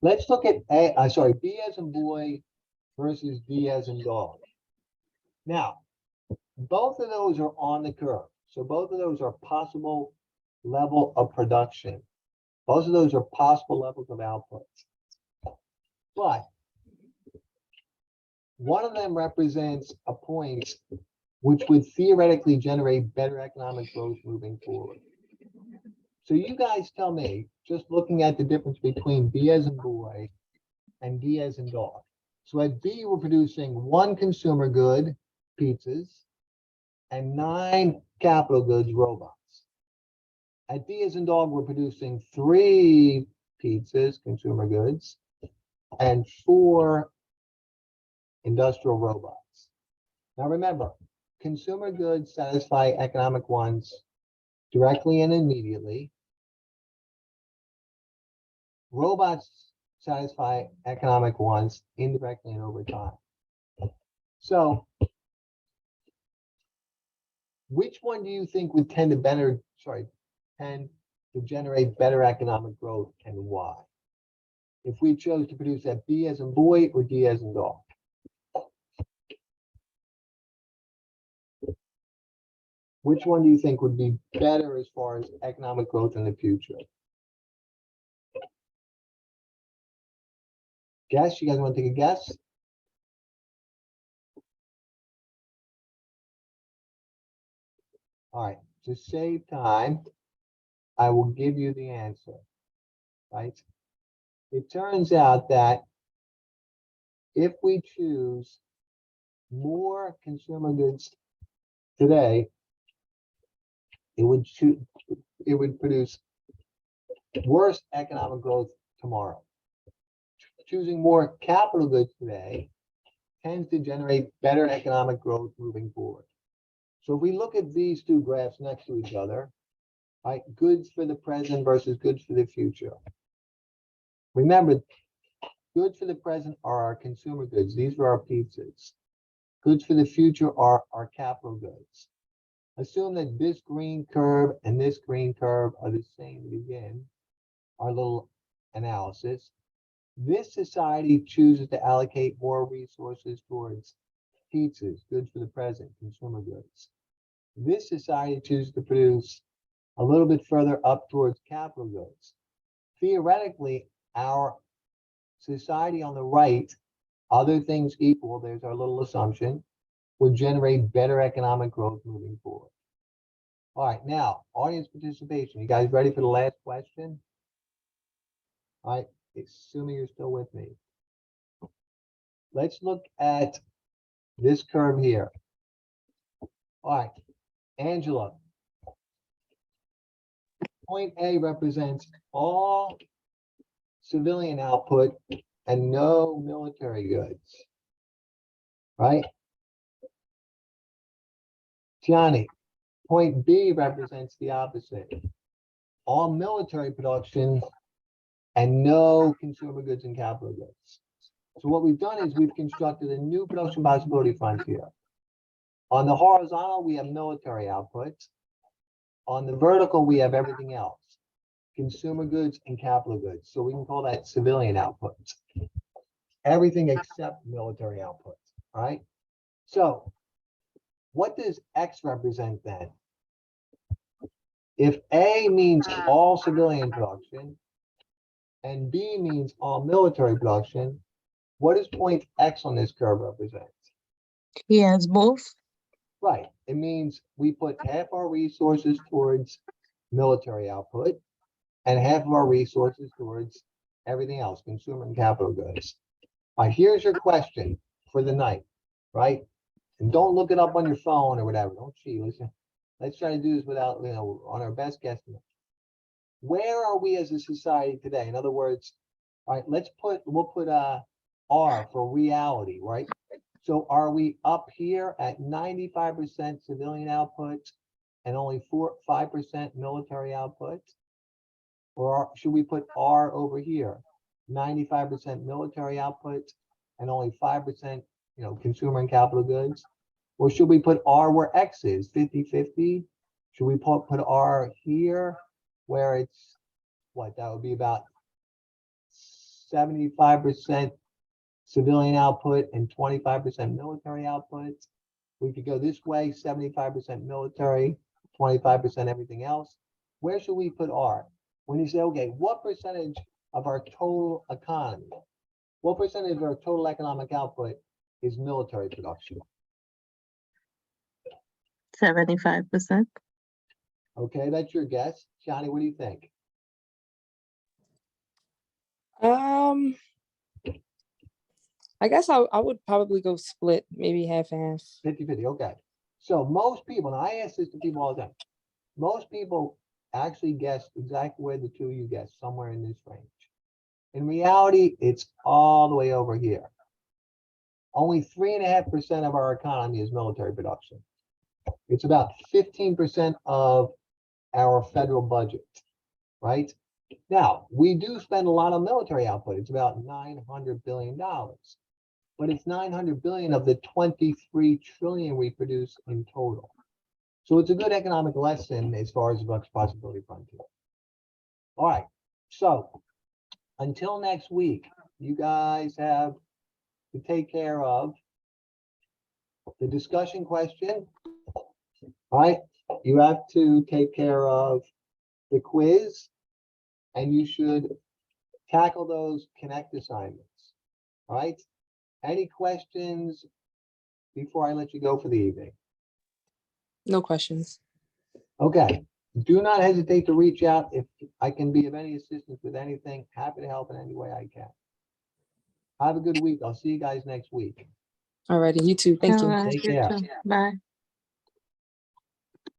Let's look at B as in boy versus D as in dog. Now, both of those are on the curve. So both of those are possible level of production. Both of those are possible levels of output. But one of them represents a point which would theoretically generate better economic growth moving forward. So you guys tell me, just looking at the difference between B as in boy and D as in dog. So at B, we're producing 1 consumer good, pizzas, and 9 capital goods, robots. At D as in dog, we're producing 3 pizzas, consumer goods, and 4 industrial robots. Now remember, consumer goods satisfy economic wants directly and immediately. Robots satisfy economic wants indirectly and over time. So, which one do you think would tend to generate better economic growth and why? If we chose to produce at B as in boy or D as in dog? Which one do you think would be better as far as economic growth in the future? Guess, you guys want to take a guess? All right, to save time, I will give you the answer, right? It turns out that if we choose more consumer goods today, it would produce worse economic growth tomorrow. Choosing more capital goods today tends to generate better economic growth moving forward. So if we look at these two graphs next to each other, right, goods for the present versus goods for the future. Remember, goods for the present are our consumer goods. These are our pizzas. Goods for the future are our capital goods. Assume that this green curve and this green curve are the same to begin our little analysis. This society chooses to allocate more resources towards pizzas, goods for the present, consumer goods. This society chooses to produce a little bit further up towards capital goods. Theoretically, our society on the right, other things equal, there's our little assumption, would generate better economic growth moving forward. All right, now, audience participation. You guys ready for the last question? All right, assuming you're still with me. Let's look at this curve here. All right, Angela. Point A represents all civilian output and no military goods, right? Tiani, point B represents the opposite. All military production and no consumer goods and capital goods. So what we've done is we've constructed a new production possibility frontier. On the horizontal, we have military output. On the vertical, we have everything else, consumer goods and capital goods. So we can call that civilian output. Everything except military output, all right? So what does X represent then? If A means all civilian production and B means all military production, what does point X on this curve represent? He has both. Right, it means we put half our resources towards military output and half of our resources towards everything else, consumer and capital goods. All right, here's your question for the night, right? And don't look it up on your phone or whatever, don't cheat, listen. Let's try to do this without, on our best guesstimate. Where are we as a society today? In other words, all right, we'll put R for reality, right? So are we up here at 95% civilian output and only 5% military output? Or should we put R over here, 95% military output and only 5%, consumer and capital goods? Or should we put R where X is, 50-50? Should we put R here where it's, that would be about 75% civilian output and 25% military output. We could go this way, 75% military, 25% everything else. Where should we put R? When you say, okay, what percentage of our total economy, what percentage of our total economic output is military production? 75%. Okay, that's your guess. Johnny, what do you think? I guess I would probably go split, maybe half and half. 50-50, okay. So most people, and I ask this to people all the time, most people actually guess exactly where the two of you guess, somewhere in this range. In reality, it's all the way over here. Only 3.5% of our economy is military production. It's about 15% of our federal budget, right? Now, we do spend a lot on military output. It's about $900 billion. But it's 900 billion of the 23 trillion we produce in total. So it's a good economic lesson as far as the Bucks Possibility Frontier. All right, so until next week, you guys have to take care of the discussion question. All right, You have to take care of the quiz, and you should tackle those Connect assignments. All right? Any questions before I let you go for the evening? No questions. Okay, do not hesitate to reach out if I can be of any assistance with anything. Happy to help in any way I can. Have a good week. I'll see you guys next week. Alrighty, you too. Thank All you. right, Take you care. too. Bye.